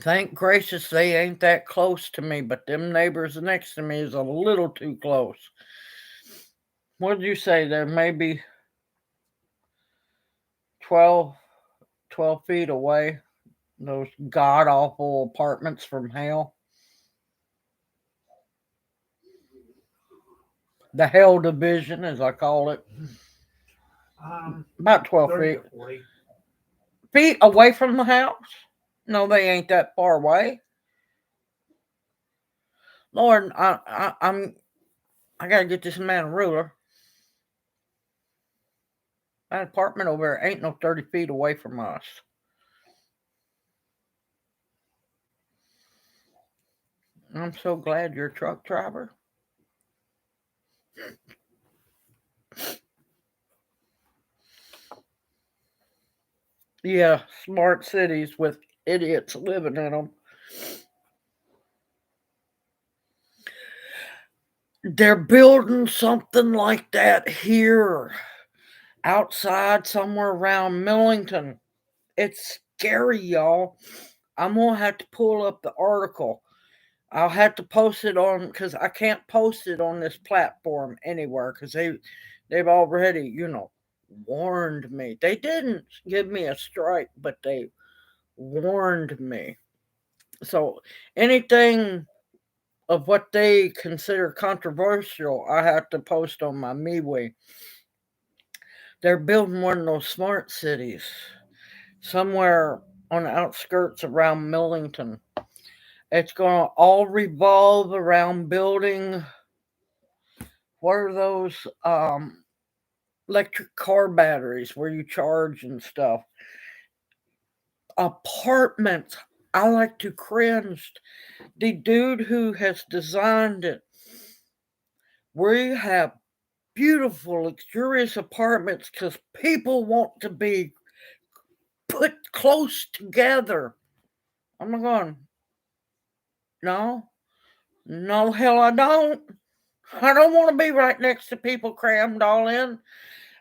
Thank gracious they ain't that close to me, but them neighbors next to me is a little too close. What did you say? There may be 12 feet away. Those god awful apartments from hell. The hell division, as I call it. About 12 feet. 40. Feet away from the house? No, they ain't that far away. Lord, I gotta get this man a ruler. That apartment over there ain't no 30 feet away from us. I'm so glad you're a truck driver. Yeah, smart cities with idiots living in them. They're building something like that here outside somewhere around Millington. It's scary, y'all. I'm gonna have to pull up the article. I'll have to post it on because I can't post it on this platform anywhere because they've already warned me. They didn't give me a strike, but they warned me. So anything of what they consider controversial, I have to post on my MeWe. They're building one of those smart cities somewhere on the outskirts around Millington. It's going to all revolve around building what are those electric car batteries where you charge and stuff. Apartments. I like to cringe. The dude who has designed it, we have beautiful, luxurious apartments because people want to be put close together. I'm not going, no, no, hell, I don't. I don't want to be right next to people crammed all in.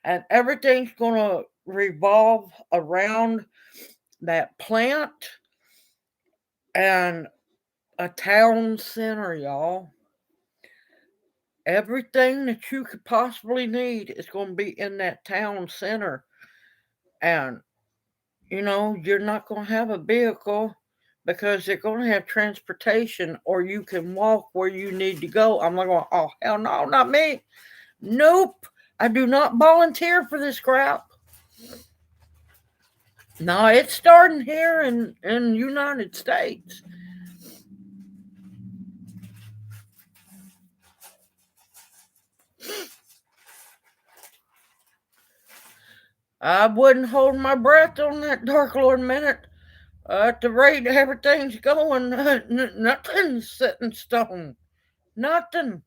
And everything's going to revolve around that plant and a town center, y'all. Everything that you could possibly need is going to be in that town center. And, you're not going to have a vehicle because they're going to have transportation or you can walk where you need to go. I'm like, going, oh, hell no, not me. Nope. I do not volunteer for this crap. No, it's starting here in United States. I wouldn't hold my breath on that Dark Lord minute. At the rate everything's going, nothing's set in stone. Nothing.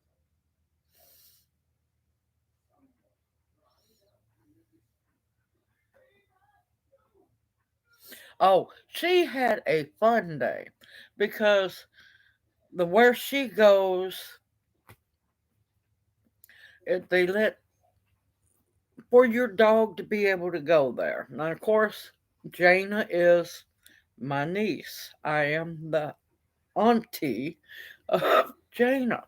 Oh, she had a fun day because where she goes, they let for your dog to be able to go there. Now, of course, Jana is my niece. I am the auntie of Jana.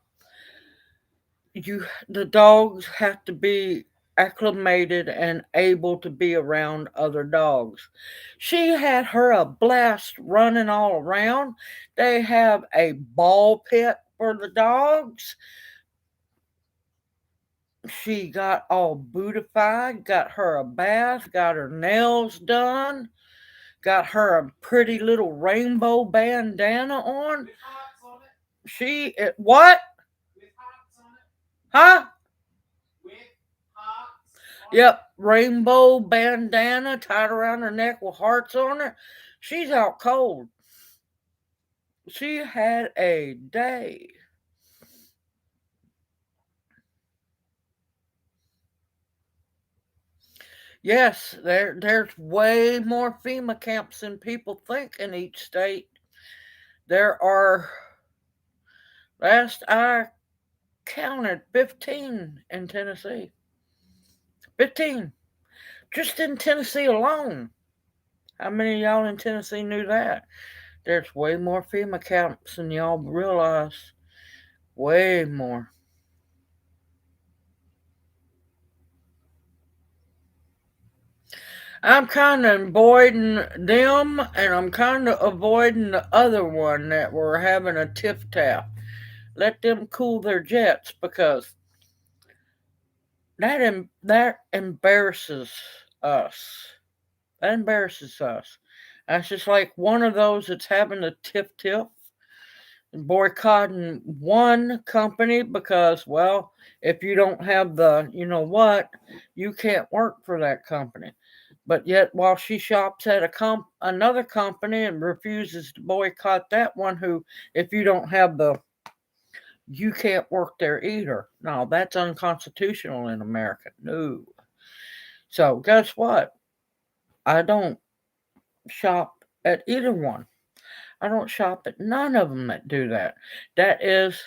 The dogs have to be acclimated and able to be around other dogs. She had her a blast running all around. They have a ball pit for the dogs. She got all bootified, got her a bath, got her nails done, got her a pretty little rainbow bandana on. With hearts on it. What? With hearts on it. Huh? With hearts on Yep, rainbow bandana tied around her neck with hearts on it. She's out cold. She had a day. Yes, there's way more FEMA camps than people think in each state. There are, last I counted, 15 in Tennessee. 15. Just in Tennessee alone. How many of y'all in Tennessee knew that? There's way more FEMA camps than y'all realize. Way more. I'm kind of avoiding them, and I'm kind of avoiding the other one that we're having a tiff tap. Let them cool their jets because that embarrasses us. That embarrasses us. That's just like one of those that's having a tiff boycotting one company because, well, if you don't have the, you can't work for that company. But yet, while she shops at another company and refuses to boycott that one, who, if you don't have you can't work there either. No, that's unconstitutional in America. No. So, guess what? I don't shop at either one. I don't shop at none of them that do that. That is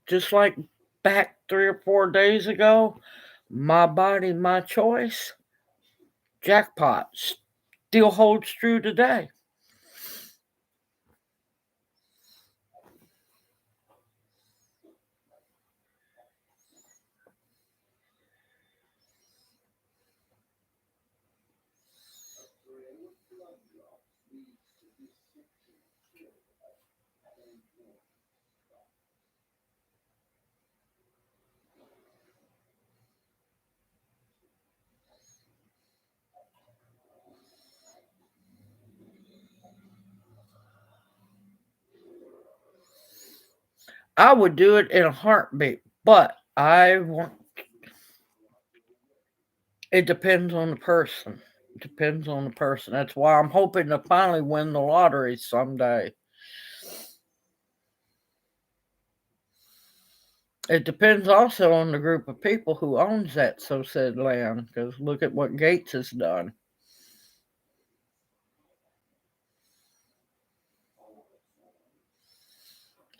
just like back 3 or 4 days ago. My body, my choice. Jackpot still holds true today. I would do it in a heartbeat, but I want. It depends on the person. It depends on the person. That's why I'm hoping to finally win the lottery someday. It depends also on the group of people who owns that so said land, because look at what Gates has done.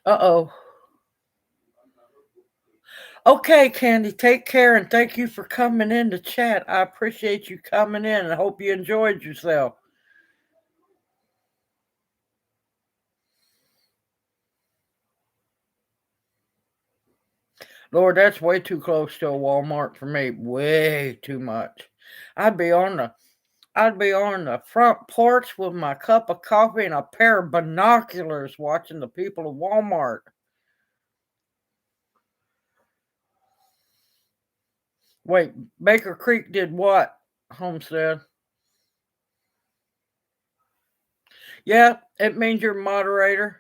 Uh-oh. Okay, Candy, take care and thank you for coming in to chat. I appreciate you coming in and I hope you enjoyed yourself. Lord, that's way too close to a Walmart for me. Way too much. I'd be on the front porch with my cup of coffee and a pair of binoculars watching the people of Walmart. Wait, Baker Creek did what, Homestead? Yeah, it means you're moderator.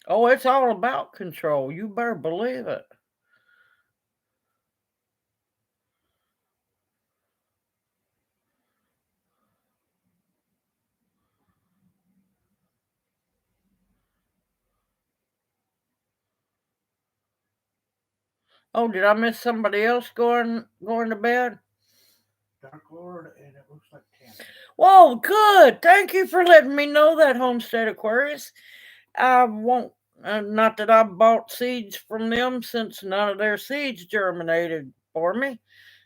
Oh, it's all about control. You better believe it. Oh, did I miss somebody else going to bed? Dark Lord, and it looks like Tammy. Whoa, good. Thank you for letting me know that, Homestead Aquarius. I won't. Not that I bought seeds from them since none of their seeds germinated for me.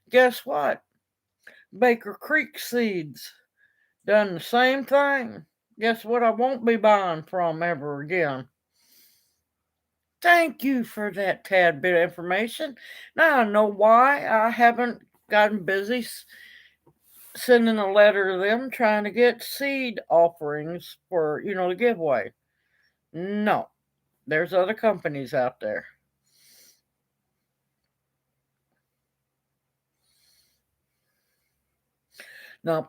Guess what? Baker Creek seeds done the same thing. Guess what? I won't be buying from ever again. Thank you for that tad bit of information. Now I know why I haven't gotten busy sending a letter to them trying to get seed offerings for, the giveaway. No, there's other companies out there. Now,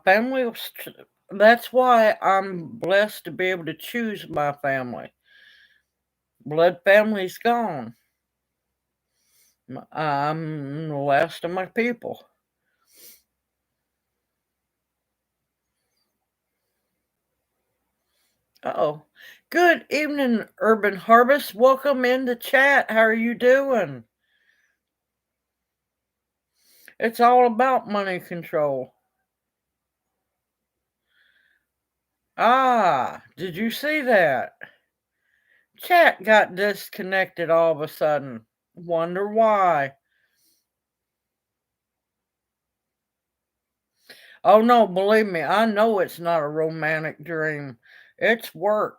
that's why I'm blessed to be able to choose my family. Blood family's gone. I'm the last of my people. Uh-oh. Good evening, Urban Harvest. Welcome in the chat. How are you doing? It's all about money control. Ah, did you see that? Chat got disconnected all of a sudden. Wonder why. Oh no, believe me, I know it's not a romantic dream. It's work.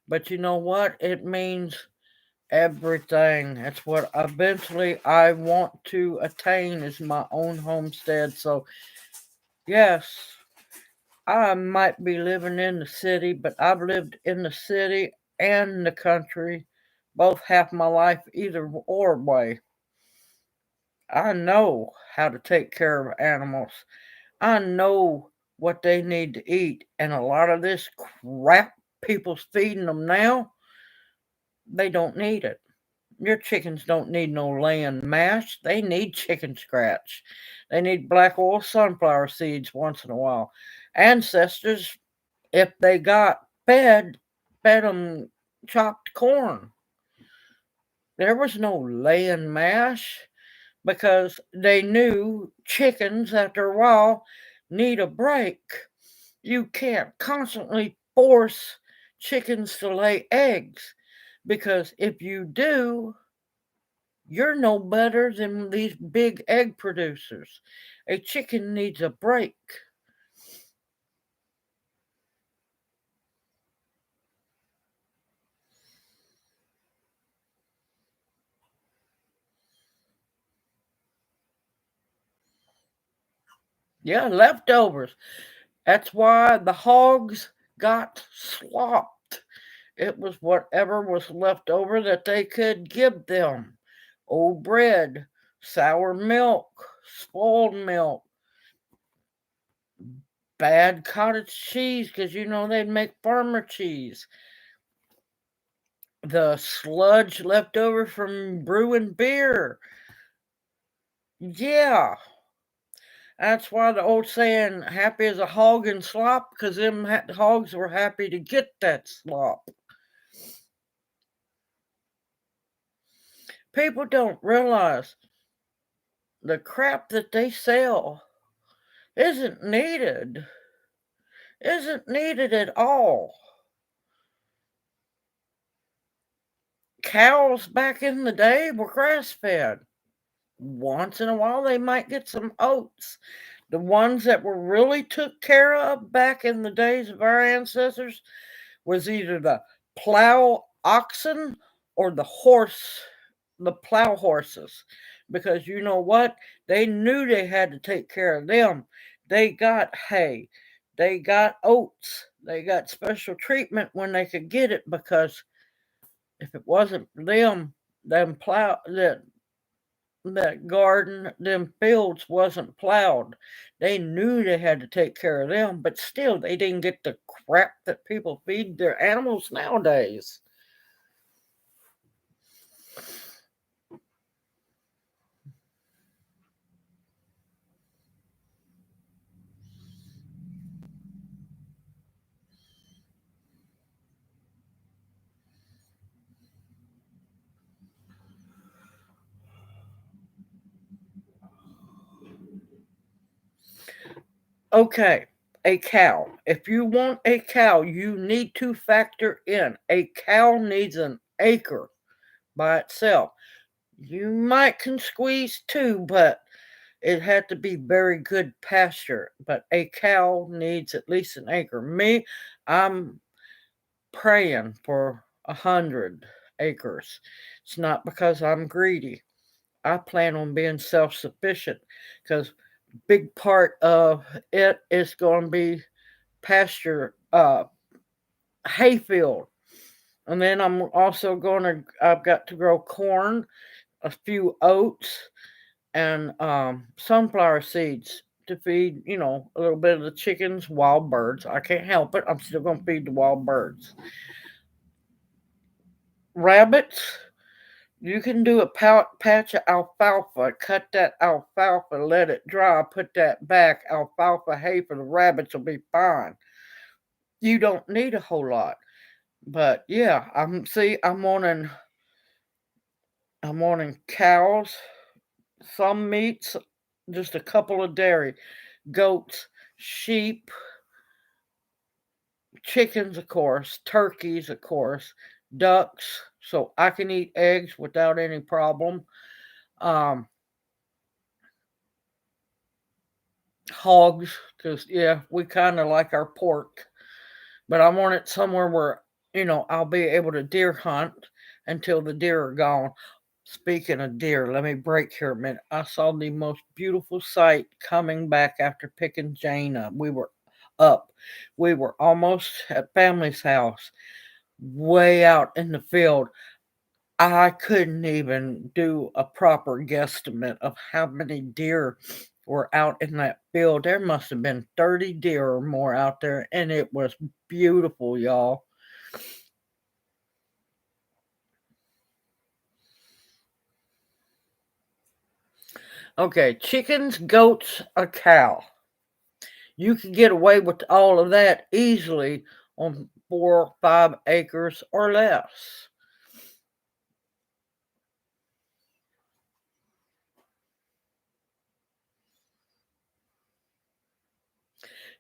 But you know what? It means everything. That's what eventually I want to attain is my own homestead. So yes, I might be living in the city, but I've lived in the city and the country both half my life, either or way. I know how to take care of animals. I know what they need to eat. And a lot of this crap people's feeding them now, they don't need it. Your chickens don't need no land mash. They need chicken scratch. They need black oil sunflower seeds once in a while. Ancestors, if they got fed them chopped corn. There was no land mash because they knew chickens after a while need a break. You can't constantly force chickens to lay eggs because if you do, you're no better than these big egg producers. A chicken needs a break. Yeah, leftovers. That's why the hogs got slopped. It was whatever was left over that they could give them. Old bread, sour milk, spoiled milk, bad cottage cheese, because they'd make farmer cheese. The sludge left over from brewing beer. Yeah, that's why the old saying, happy as a hog in slop, because them hogs were happy to get that slop. People don't realize the crap that they sell isn't needed. Isn't needed at all. Cows back in the day were grass fed. Once in a while, they might get some oats. The ones that were really took care of back in the days of our ancestors was either the plow oxen or the plow horses. Because you know what? They knew they had to take care of them. They got hay, they got oats, they got special treatment when they could get it because if it wasn't for them plow that garden, them fields wasn't plowed. They knew they had to take care of them, but still they didn't get the crap that people feed their animals nowadays. Okay, a cow. If you want a cow, you need to factor in a cow needs an acre by itself. You might can squeeze two, but it had to be very good pasture. But a cow needs at least an acre. Me, I'm praying for 100 acres. It's not because I'm greedy. I plan on being self-sufficient because big part of it is going to be pasture, hayfield. And then I've got to grow corn, a few oats, and sunflower seeds to feed, a little bit of the chickens, wild birds. I can't help it. I'm still going to feed the wild birds. Rabbits, you can do a patch of alfalfa, cut that alfalfa, let it dry, put that back. Alfalfa hay for the rabbits will be fine. You don't need a whole lot. But yeah, I'm wanting cows, some meats, just a couple of dairy, goats, sheep, chickens, of course, turkeys, of course, ducks, so I can eat eggs without any problem. Um, Hogs, because yeah, we kind of like our pork, but I want it somewhere where I'll be able to deer hunt until the deer are gone. Speaking of deer, let me break here a minute. I saw the most beautiful sight coming back after picking Jane up. We were up. We were almost at family's house, way out in the field. I couldn't even do a proper guesstimate of how many deer were out in that field. There must have been 30 deer or more out there, and it was beautiful, y'all. Okay, chickens, goats, a cow. You can get away with all of that easily on 4 or 5 acres or less.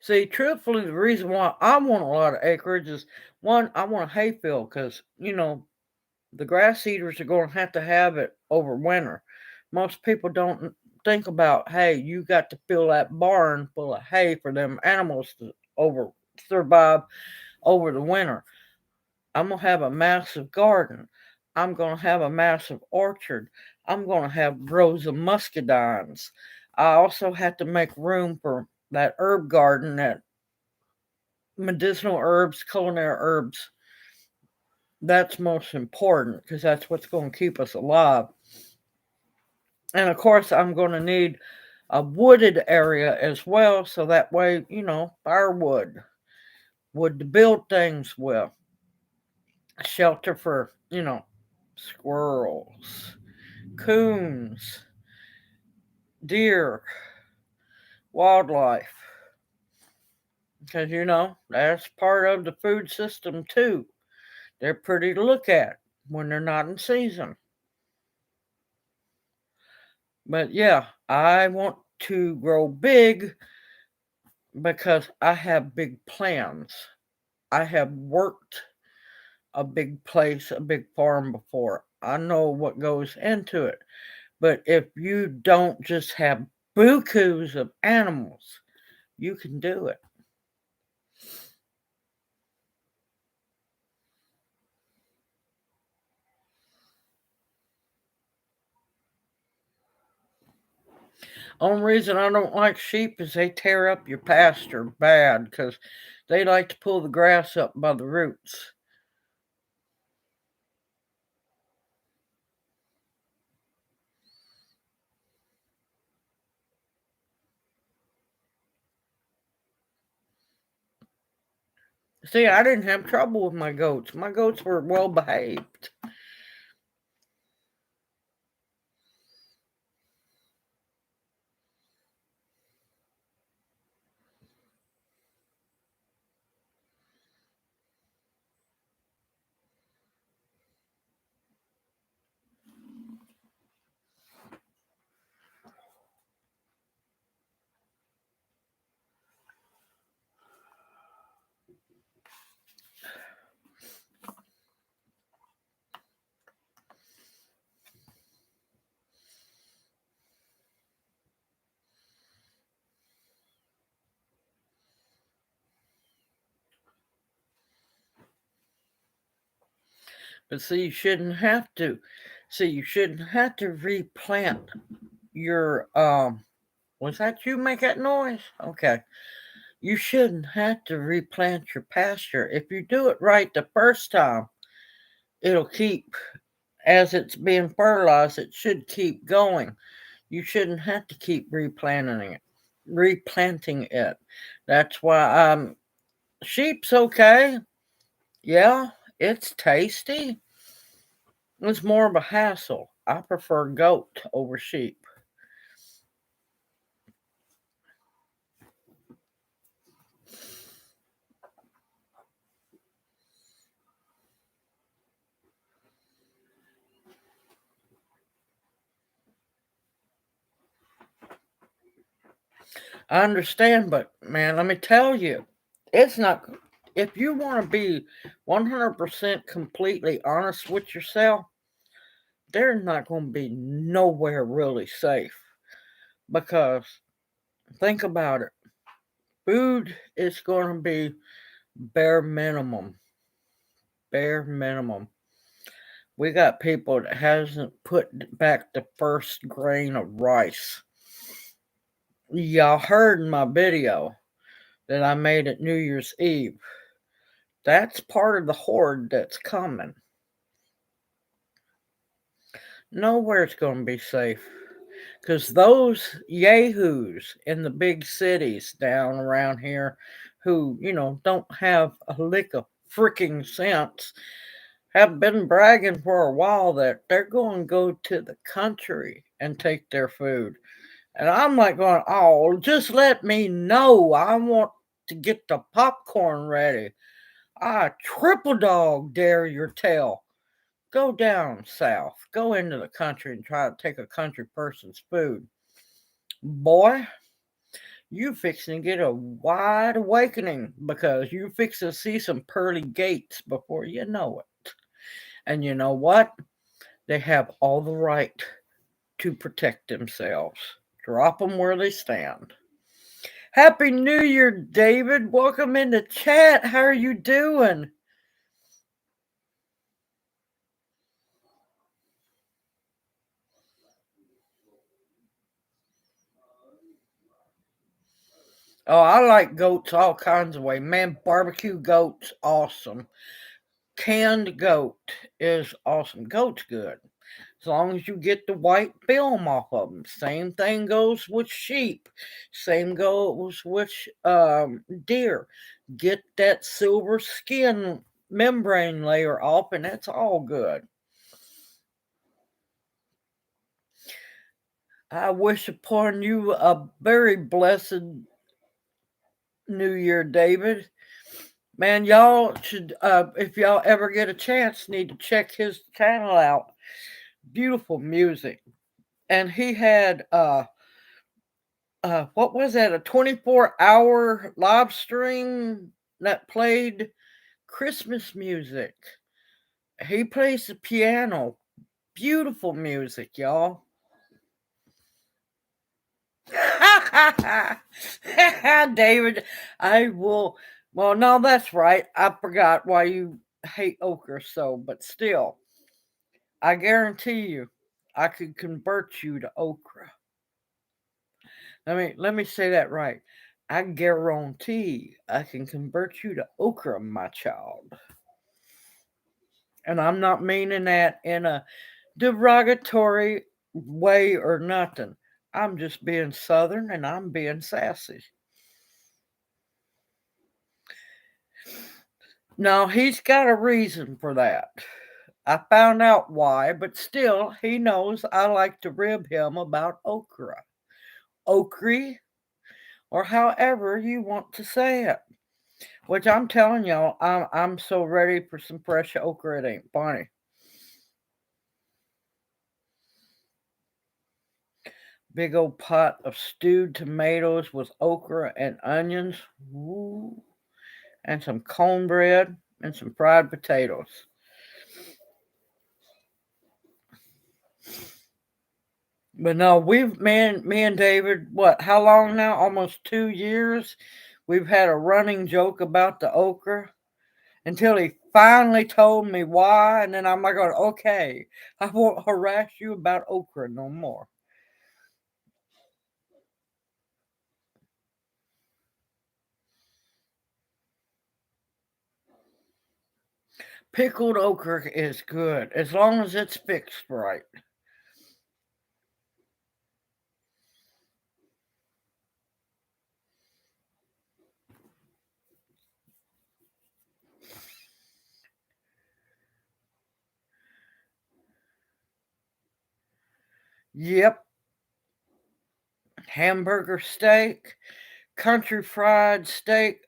See, truthfully, the reason why I want a lot of acreage is one, I want a hay field because, the grass eaters are going to have it over winter. Most people don't think about, hey, you got to fill that barn full of hay for them animals to survive over the winter. I'm going to have a massive garden. I'm going to have a massive orchard. I'm going to have rows of muscadines. I also have to make room for that herb garden, that medicinal herbs, culinary herbs. That's most important because that's what's going to keep us alive. And of course, I'm going to need a wooded area as well, so that way, firewood, wood to build things with, shelter for, squirrels, coons, deer, wildlife. Because, that's part of the food system too. They're pretty to look at when they're not in season. But yeah, I want to grow big because I have big plans. I have worked a big place, a big farm before. I know what goes into it. But if you don't just have bukus of animals, you can do it. Only reason I don't like sheep is they tear up your pasture bad because they like to pull the grass up by the roots. See, I didn't have trouble with my goats. My goats were well behaved. But see, you shouldn't have to. See, you shouldn't have to replant your was that you make that noise? Okay. You shouldn't have to replant your pasture. If you do it right the first time, it'll keep as it's being fertilized, it should keep going. You shouldn't have to keep replanting it. That's why sheep's okay. Yeah, it's tasty. It's more of a hassle. I prefer goat over sheep. I understand, but man, let me tell you, it's not. If you want to be 100% completely honest with yourself, there's not going to be nowhere really safe. Because think about it, food is going to be bare minimum. Bare minimum. We got people that hasn't put back the first grain of rice. Y'all heard in my video that I made at New Year's Eve. That's part of the horde that's coming. Nowhere's going to be safe. Because those yahoos in the big cities down around here who, don't have a lick of freaking sense have been bragging for a while that they're going to go to the country and take their food. And I'm like going, oh, just let me know. I want to get the popcorn ready. I triple dog dare your tail. Go down south. Go into the country and try to take a country person's food. Boy, you fixing to get a wide awakening because you fixing to see some pearly gates before you know it. And you know what? They have all the right to protect themselves. Drop them where they stand. Happy New Year, David. Welcome in the chat. How are you doing? Oh, I like goats all kinds of ways. Man, barbecue goats, awesome. Canned goat is awesome. Goat's good. As long as you get the white film off of them. Same thing goes with sheep. Same goes with deer. Get that silver skin membrane layer off, and that's all good. I wish upon you a very blessed New Year, David. Man, y'all should, if y'all ever get a chance, need to check his channel out. Beautiful music. And he had, what was that, a 24-hour live stream that played Christmas music. He plays the piano. Beautiful music, y'all. David, I will. Well, no, that's right. I forgot why you hate okra so, but still, I guarantee you, I could convert you to okra. Let me say that right. I guarantee I can convert you to okra, my child. And I'm not meaning that in a derogatory way or nothing. I'm just being southern and I'm being sassy. No, he's got a reason for that. I found out why, but still, he knows I like to rib him about okra. Okra, or however you want to say it. Which I'm telling y'all, I'm so ready for some fresh okra, it ain't funny. Big old pot of stewed tomatoes with okra and onions. Ooh. And some cornbread and some fried potatoes. But no, me and David, what, how long now? Almost 2 years. We've had a running joke about the okra until he finally told me why, and then I'm like, okay, I won't harass you about okra no more. Pickled okra is good as long as it's fixed right. Yep. Hamburger steak, country fried steak,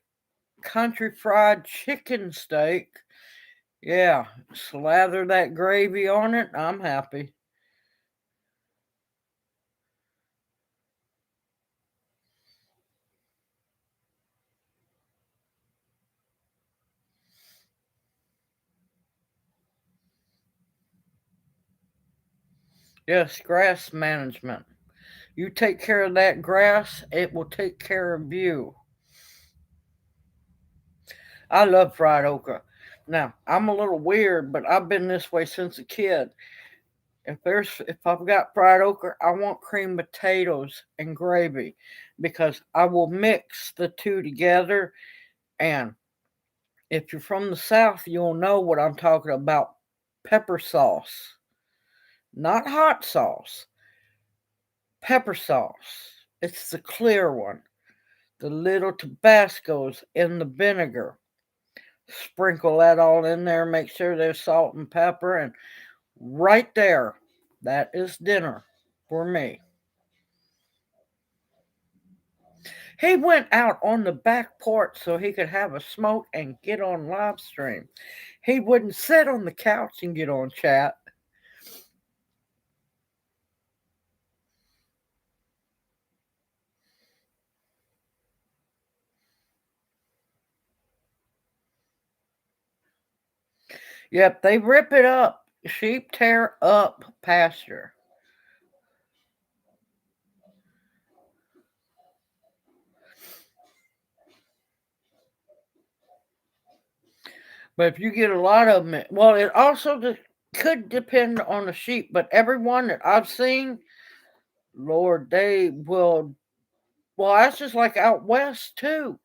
country fried chicken steak. Yeah, slather that gravy on it. I'm happy. Yes, grass management. You take care of that grass, it will take care of you. I love fried okra. Now, I'm a little weird, but I've been this way since a kid. If I've got fried okra, I want cream potatoes and gravy because I will mix the two together. And if you're from the South, you'll know what I'm talking about. Pepper sauce, not hot sauce. Pepper sauce. It's the clear one. The little Tabascos in the vinegar. Sprinkle that all in there. Make sure there's salt and pepper. And right there, that is dinner for me. He went out on the back porch so he could have a smoke and get on live stream. He wouldn't sit on the couch and get on chat. Yep, they rip it up. Sheep tear up pasture. But if you get a lot of them, well, it also could depend on the sheep. But everyone that I've seen, Lord, they will. Well, that's just like out west too.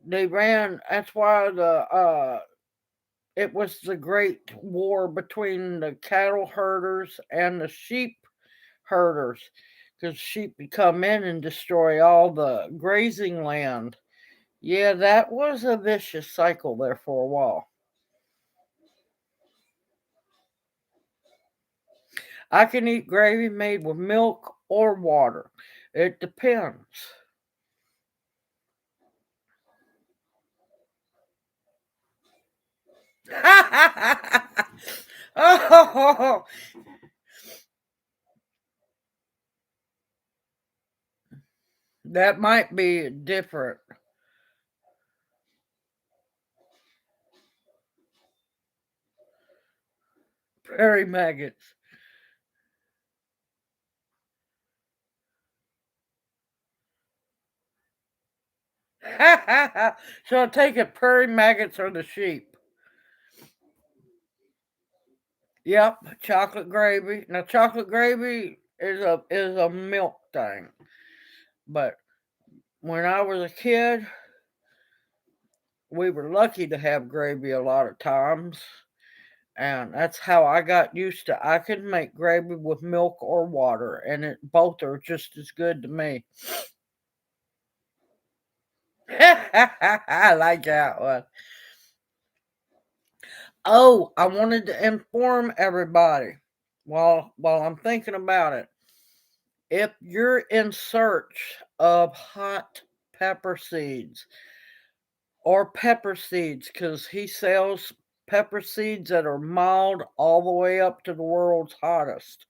They ran. That's why it was the great war between the cattle herders and the sheep herders, because sheep would come in and destroy all the grazing land. Yeah, that was a vicious cycle there for a while. I can eat gravy made with milk or water. It depends. Oh, that might be different. Prairie maggots. So I take it prairie maggots are the sheep. Yep, chocolate gravy. Now chocolate gravy is a milk thing. But when I was a kid, we were lucky to have gravy a lot of times. And that's how I got used to. I could make gravy with milk or water, and both are just as good to me. I like that one. Oh, I wanted to inform everybody while I'm thinking about it. If you're in search of hot pepper seeds or pepper seeds, because he sells pepper seeds that are mild all the way up to the world's hottest.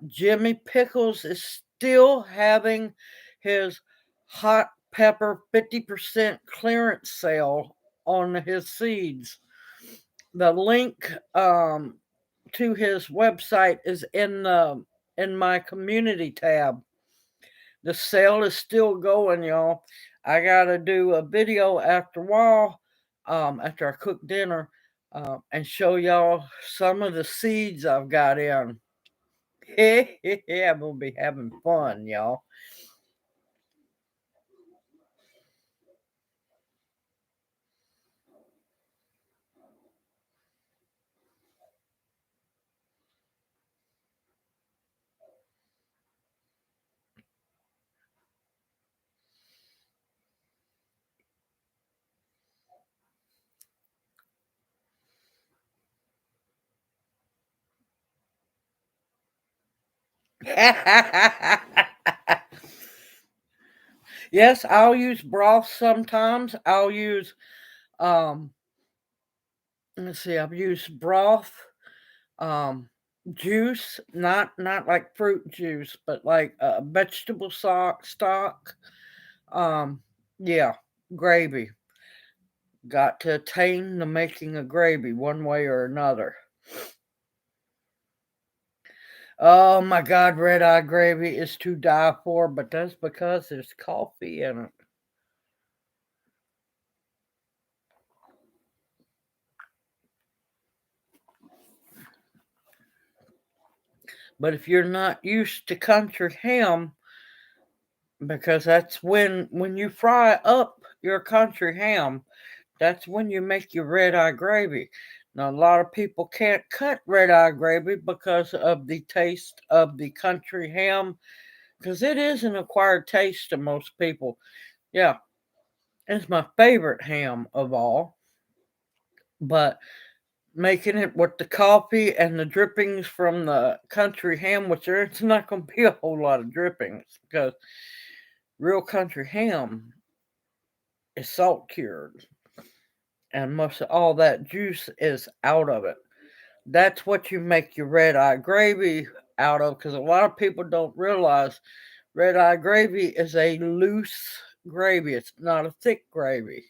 Jimmy Pickles is still having his hot pepper 50% clearance sale on his seeds. The link to his website is in my community tab. The sale is still going, y'all. I gotta do a video after a while, after I cook dinner, and show y'all some of the seeds I've got in. Yeah, I'm gonna be having fun, y'all. Yes, I'll use broth sometimes. I'll use um let's see, I've used broth, um juice, not like fruit juice, but like vegetable stock. Um yeah, gravy. Got to attain the making of gravy one way or another. Oh my God, red eye gravy is to die for, but that's because there's coffee in it. But if you're not used to country ham, because that's when you fry up your country ham, that's when you make your red eye gravy. Now a lot of people can't cut red eye gravy because of the taste of the country ham, because it is an acquired taste to most people. Yeah, it's my favorite ham of all. But making it with the coffee and the drippings from the country ham, which there's not going to be a whole lot of drippings because real country ham is salt cured and most of all that juice is out of it. That's what you make your red eye gravy out of, because a lot of people don't realize red eye gravy is a loose gravy, it's not a thick gravy.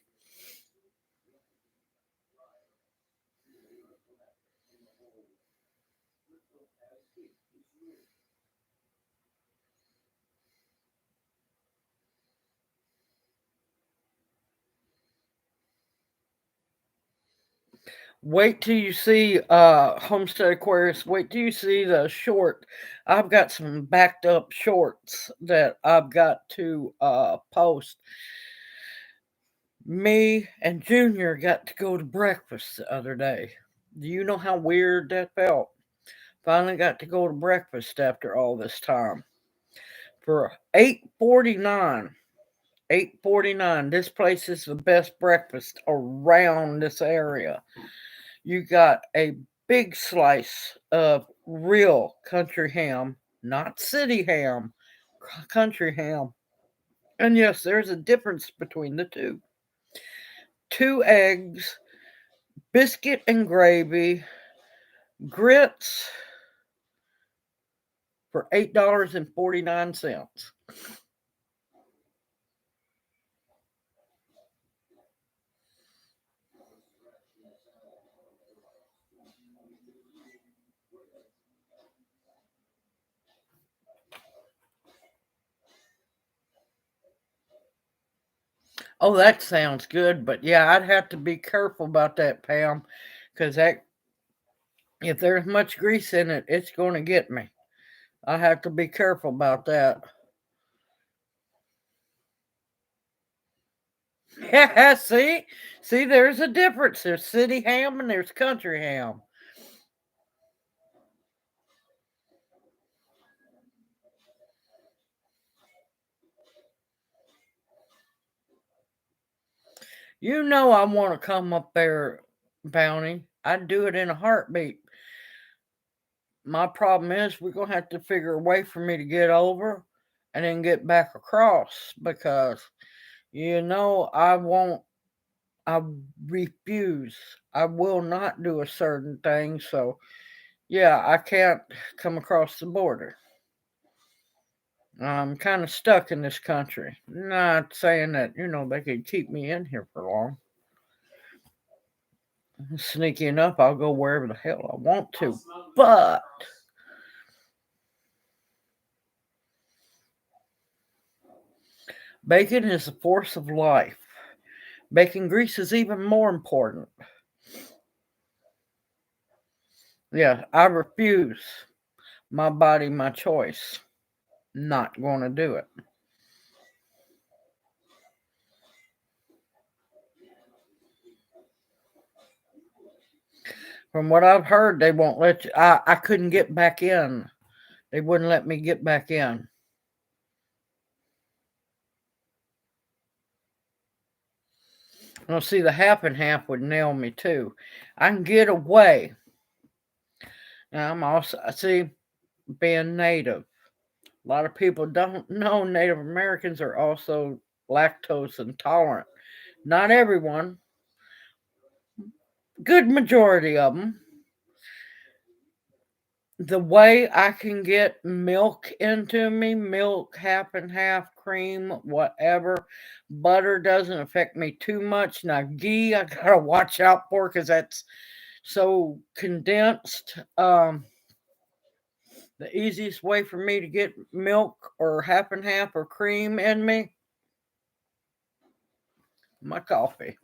Wait till you see Homestead Aquarius. Wait till you see the short. I've got some backed up shorts that I've got to post. Me and Junior got to go to breakfast the other day. Do you know how weird that felt? Finally got to go to breakfast after all this time. For 8.49. 8.49. This place is the best breakfast around this area. You got a big slice of real country ham, not city ham, country ham. And yes, there's a difference between the two. 2 eggs, biscuit and gravy, grits for $8.49. Oh, that sounds good, but yeah, I'd have to be careful about that, Pam, because that if there's much grease in it, it's going to get me. I have to be careful about that. Yeah, see, there's a difference. There's city ham and there's country ham. You know I want to come up there, Bounty. I'd do it in a heartbeat. My problem is we're gonna have to figure a way for me to get over and then get back across because I won't. I refuse. I will not do a certain thing. So yeah, I can't come across the border. I'm kind of stuck in this country. Not saying that they could keep me in here for long. Sneaky enough, I'll go wherever the hell I want to. But bacon is a force of life. Bacon grease is even more important. Yeah, I refuse. My body, my choice. Not going to do it. From what I've heard, they won't let you. I couldn't get back in. They wouldn't let me get back in. Well, see, the half and half would nail me too. I can get away. Now, I'm also, see, being native. A lot of people don't know Native Americans are also lactose intolerant. Not everyone, good majority of them. The way I can get milk into me, milk half and half, cream, whatever. Butter doesn't affect me too much. Now, ghee, I gotta watch out for because that's so condensed. The easiest way for me to get milk or half and half or cream in me, my coffee.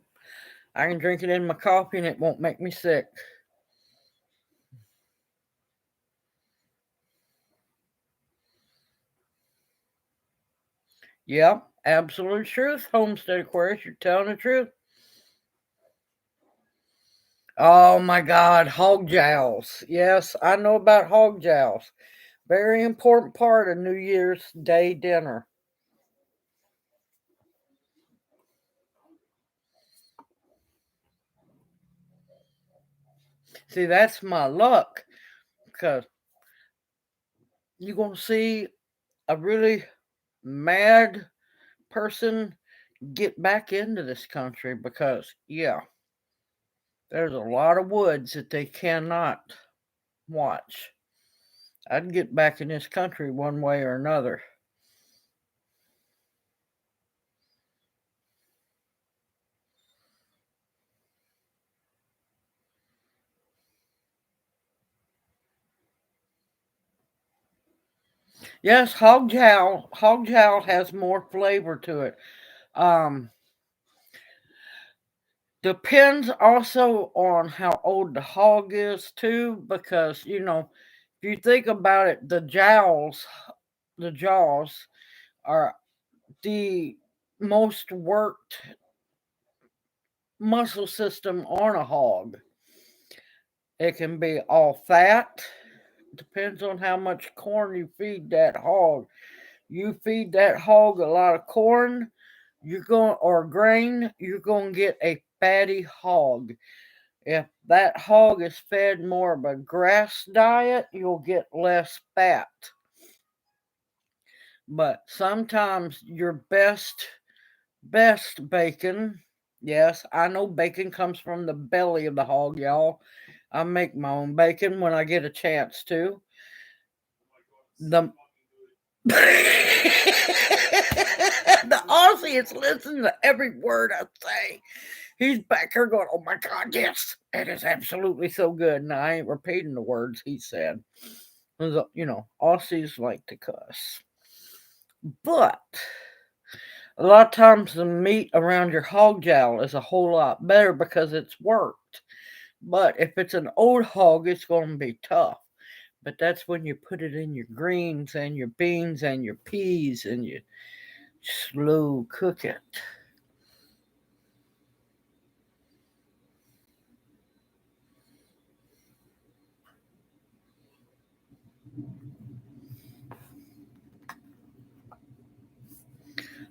I can drink it in my coffee and it won't make me sick. Yep, absolute truth, Homestead Aquarius. You're telling the truth. Oh my God, hog jowls. Yes, I know about hog jowls. Very important part of New Year's Day dinner. See, that's my luck because you're going to see a really mad person get back into this country because, yeah, there's a lot of woods that they cannot watch. I'd get back in this country one way or another. Yes, hog jowl has more flavor to it. Um, Depends also on how old the hog is too, because if you think about it, the jaws are the most worked muscle system on a hog. It can be all fat. Depends on how much corn you feed that hog. You feed that hog a lot of corn, or grain, you're going to get a fatty hog. If that hog is fed more of a grass diet, you'll get less fat. But sometimes your best bacon, yes, I know bacon comes from the belly of the hog, y'all. I make my own bacon when I get a chance to. The the Aussie is listening to every word I say. He's back here going, "Oh my God, yes, it is absolutely so good." And I ain't repeating the words he said. Aussies like to cuss. But a lot of times the meat around your hog jowl is a whole lot better because it's worked. But if it's an old hog, it's going to be tough. But that's when you put it in your greens and your beans and your peas and you slow cook it.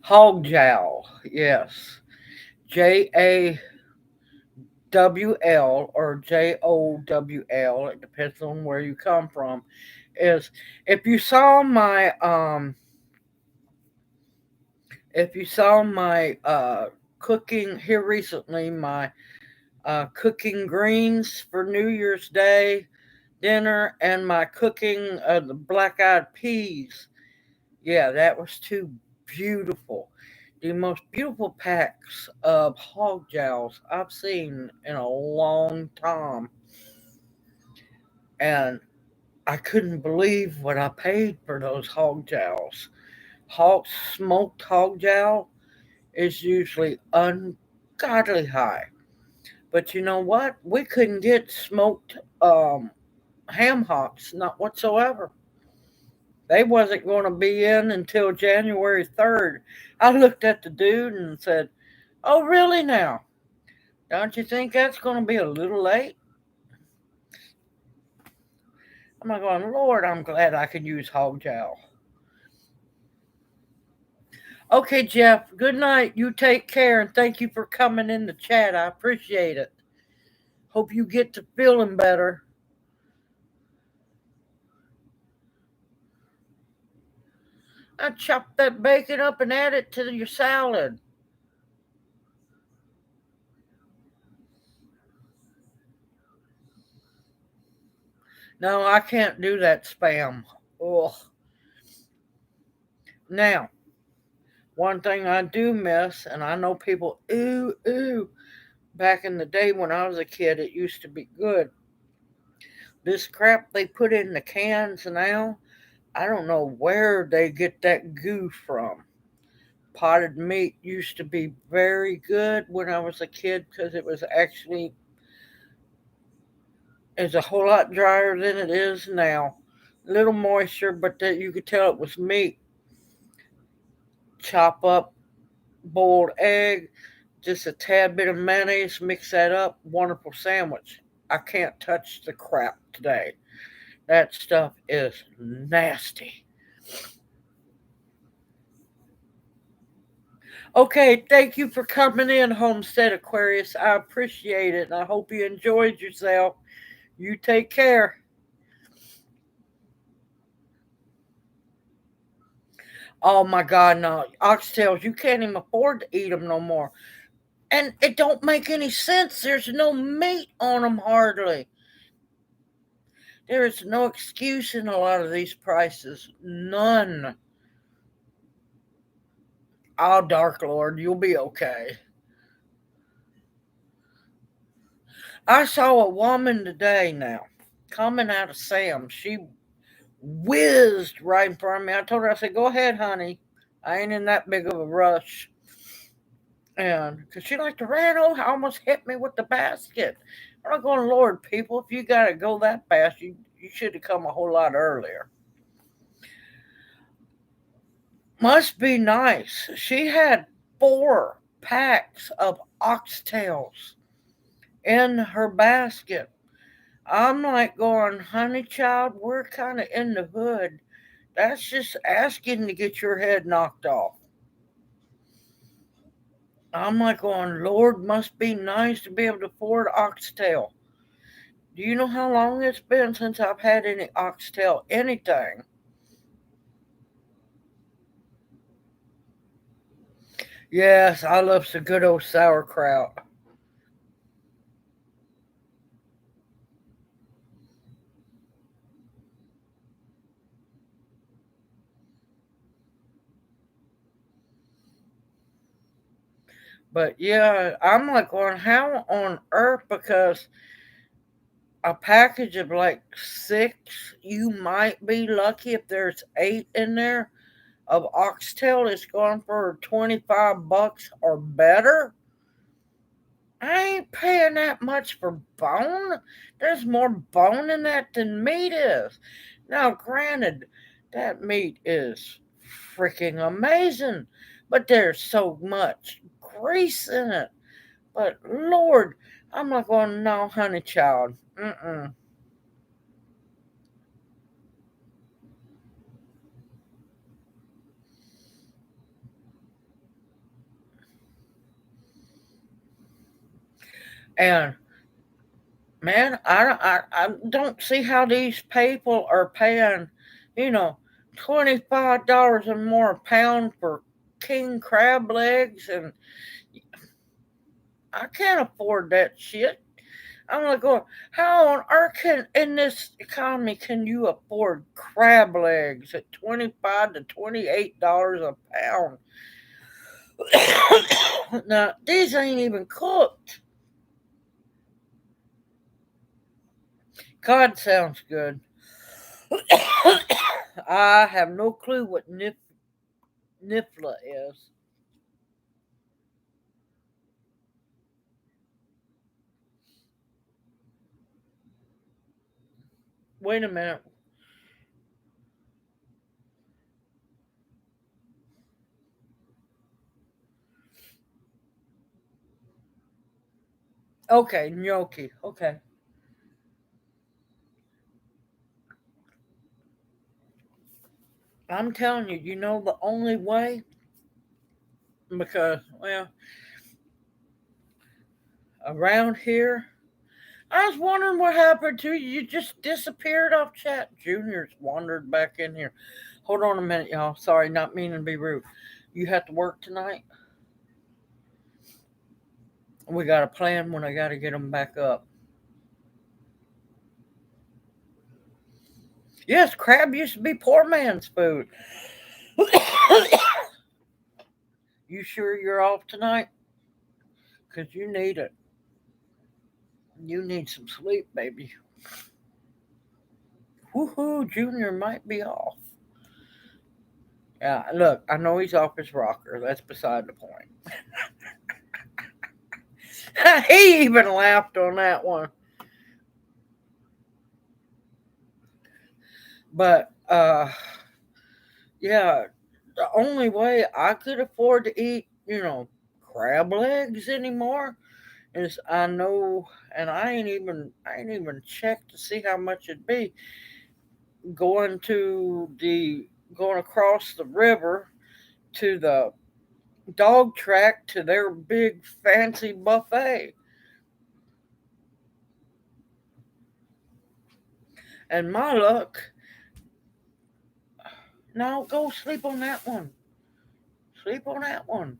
Hog jowl, yes. JAWL or JOWL, it depends on where you come from. Is if you saw my cooking here recently, my cooking greens for New Year's Day dinner and my cooking the black eyed peas. Yeah, that was too beautiful. The most beautiful packs of hog jowls I've seen in a long time. And I couldn't believe what I paid for those hog jowls. Smoked hog jowl is usually ungodly high. But you know what? We couldn't get smoked ham hocks, not whatsoever. They wasn't going to be in until January 3rd. I looked at the dude and said, "Oh, really now? Don't you think that's going to be a little late?" I'm like going, "Lord, I'm glad I can use hog jowl." Okay, Jeff, good night. You take care and thank you for coming in the chat. I appreciate it. Hope you get to feeling better. I chopped that bacon up and add it to your salad. No, I can't do that spam. Ugh. Now, one thing I do miss, and I know people, ooh, back in the day when I was a kid, it used to be good. This crap they put in the cans now, I don't know where they get that goo from. Potted meat used to be very good when I was a kid because it's a whole lot drier than it is now. Little moisture, but that you could tell it was meat. Chop up boiled egg, just a tad bit of mayonnaise, mix that up, wonderful sandwich. I can't touch the crap today. That stuff is nasty. Okay, thank you for coming in, Homestead Aquarius. I appreciate it, and I hope you enjoyed yourself. You take care. Oh my God, no. Oxtails, you can't even afford to eat them no more. And it don't make any sense. There's no meat on them hardly. There is no excuse in a lot of these prices. None. Oh, Dark Lord, you'll be okay. I saw a woman today now coming out of Sam's. She whizzed right in front of me. I told her, I said, "Go ahead, honey. I ain't in that big of a rush." And because she like to ran over, almost hit me with the basket. I'm not going, Lord, people, if you got to go that fast, you should have come a whole lot earlier. Must be nice. She had 4 packs of oxtails in her basket. I'm like going, honey child, we're kind of in the hood. That's just asking to get your head knocked off. I'm like going, Lord, must be nice to be able to afford oxtail. Do you know how long it's been since I've had any oxtail anything? Yes, I love some good old sauerkraut. But yeah, I'm like going, how on earth? Because a package of like 6, you might be lucky if there's 8 in there of oxtail is going for $25 or better. I ain't paying that much for bone. There's more bone in that than meat is. Now, granted, that meat is freaking amazing, but there's so much grease in it. But Lord, I'm not going, no, honey child. Mm-mm. And man, I don't see how these people are paying, you know, $25 or more a pound for king crab legs, and I can't afford that shit. I'm like going, how on earth can in this economy can you afford crab legs at $25 to $28 a pound? Now these ain't even cooked. God sounds good. I have no clue what Nifla is. Wait a minute. Okay, gnocchi. Okay. I'm telling you, you know the only way? Because, well, around here, I was wondering what happened to you. You just disappeared off chat. Junior's wandered back in here. Hold on a minute, y'all. Sorry, not meaning to be rude. You have to work tonight? We got a plan when I got to get them back up. Yes, crab used to be poor man's food. You sure you're off tonight? Because you need it. You need some sleep, baby. Woohoo, Junior might be off. Yeah, look, I know he's off his rocker. That's beside the point. He even laughed on that one. But, yeah, the only way I could afford to eat, crab legs anymore is I know, and I ain't even checked to see how much it'd be going going across the river to the dog track to their big fancy buffet. And my luck, no, go sleep on that one. Sleep on that one.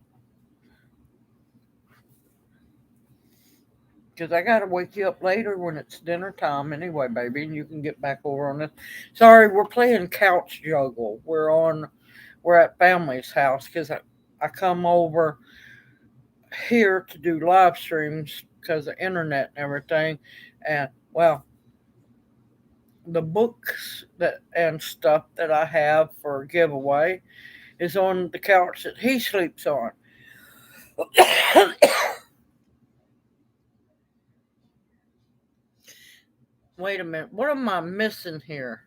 Because I got to wake you up later when it's dinner time anyway, baby, and you can get back over on this. Sorry, we're playing couch juggle. We're at family's house because I come over here to do live streams because of internet and everything. And, well, the books that and stuff that I have for giveaway is on the couch that he sleeps on. Wait a minute. What am I missing here?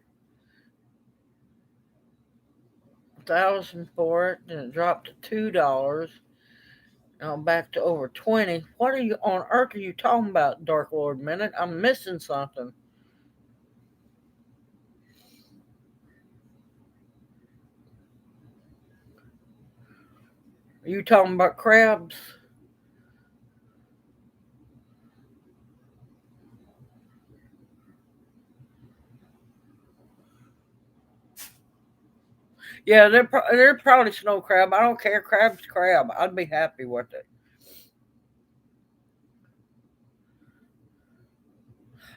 1,000 for it, then it dropped to $2. Now back to over 20. What are you on earth are you talking about, Dark Lord Minute? I'm missing something. Are you talking about crabs? Yeah, they're probably snow crab. I don't care. Crab's crab. I'd be happy with it.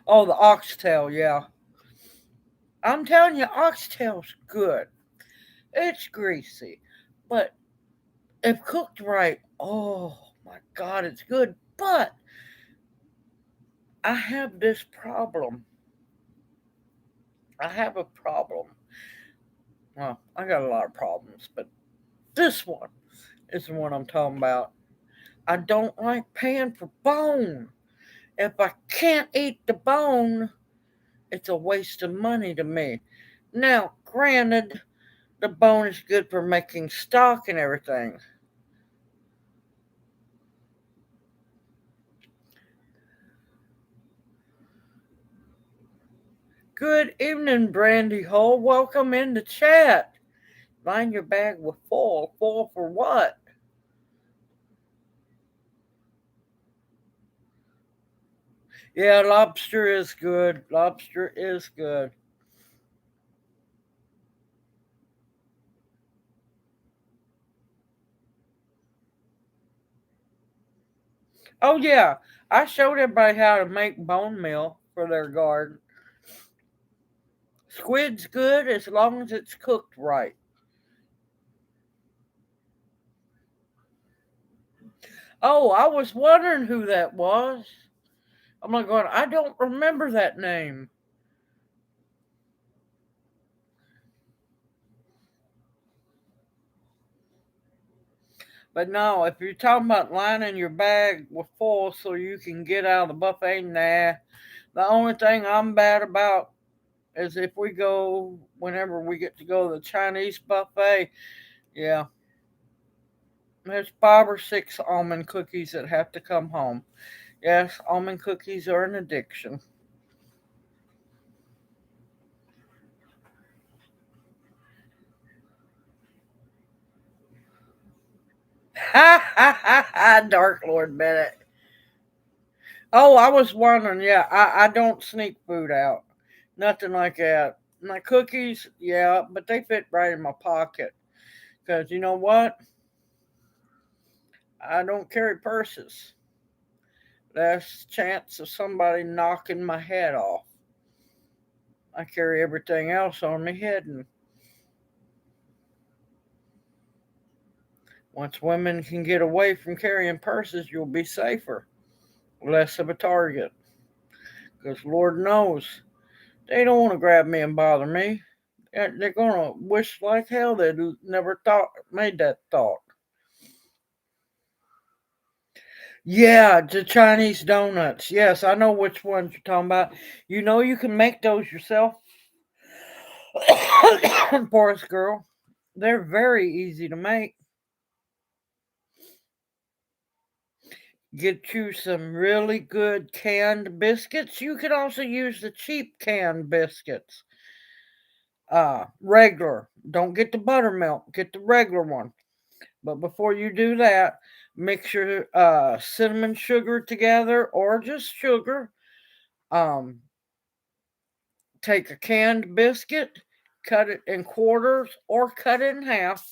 Oh, the oxtail. Yeah, I'm telling you, oxtail's good. It's greasy, but if cooked right, oh my God, it's good. But I have this problem. I have a problem. Well, I got a lot of problems, but this one is the one I'm talking about. I don't like paying for bone. If I can't eat the bone, it's a waste of money to me. Now, granted, the bone is good for making stock and everything. Good evening, Brandy Hole. Welcome in the chat. Line your bag with full. Full for what? Yeah, lobster is good. Lobster is good. Oh, yeah. I showed everybody how to make bone meal for their garden. Squid's good as long as it's cooked right. Oh, I was wondering who that was. I'm like going, I don't remember that name. But no, if you're talking about lining your bag with full so you can get out of the buffet, nah. The only thing I'm bad about is if we go, whenever we get to go to the Chinese buffet, yeah, there's 5 or 6 almond cookies that have to come home. Yes, almond cookies are an addiction. Ha ha ha ha, Dark Lord Bennett. Oh, I was wondering, yeah, I don't sneak food out. Nothing like that. My cookies, yeah, but they fit right in my pocket. Because you know what? I don't carry purses. Less chance of somebody knocking my head off. I carry everything else on me hidden. Once women can get away from carrying purses, you'll be safer. Less of a target. Because Lord knows, they don't want to grab me and bother me. They're going to wish like hell they'd never made that thought. Yeah, the Chinese donuts. Yes, I know which ones you're talking about. You know you can make those yourself, Forest Girl. They're very easy to make. Get you some really good canned biscuits. You can also use the cheap canned biscuits. Regular. Don't get the buttermilk. Get the regular one. But before you do that, mix your cinnamon sugar together or just sugar. Um, Take a canned biscuit, cut it in quarters or cut it in half,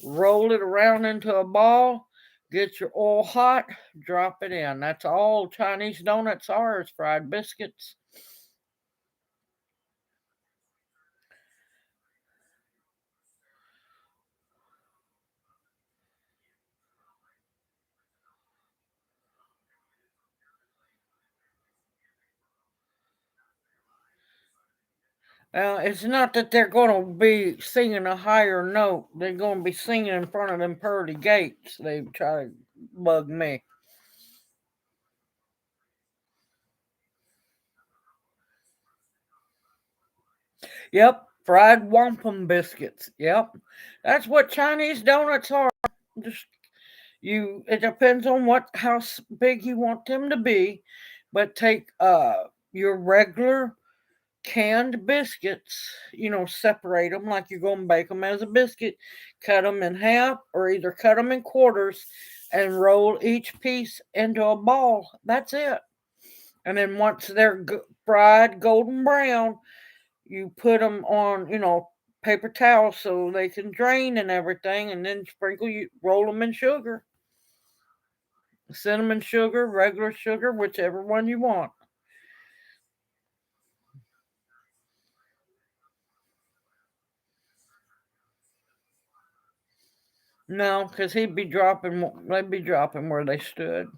roll it around into a ball, get your oil hot, drop it in. That's all Chinese donuts are, is fried biscuits. It's not that they're going to be singing a higher note. They're going to be singing in front of them pearly gates. They try to bug me. Yep, fried wampum biscuits. Yep, that's what Chinese donuts are. Just you. It depends on what how big you want them to be, but take your regular canned biscuits. Separate them like you're going to bake them as a biscuit. Cut them in half, or either cut them in quarters, and roll each piece into a ball. That's it. And then once they're fried golden brown, you put them on, paper towels so they can drain and everything, and then roll them in sugar, cinnamon sugar, regular sugar, whichever one you want. No, because they'd be dropping where they stood,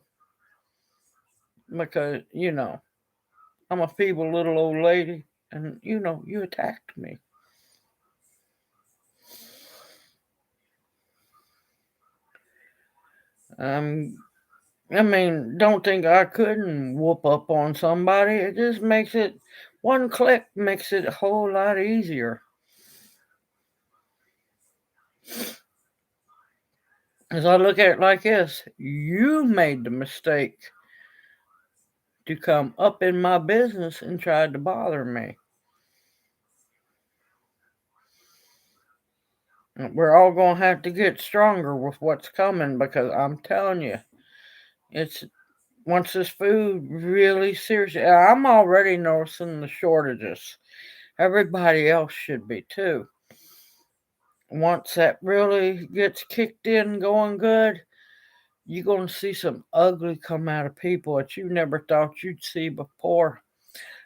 because I'm a feeble little old lady, and you attacked me. Um, I mean, don't think I couldn't whoop up on somebody. It just makes it one click makes it a whole lot easier. As I look at it like this, you made the mistake to come up in my business and tried to bother me. We're all going to have to get stronger with what's coming, because I'm telling you, it's once this food really seriously, I'm already noticing the shortages. Everybody else should be too. Once that really gets kicked in, going good, you're going to see some ugly come out of people that you never thought you'd see before.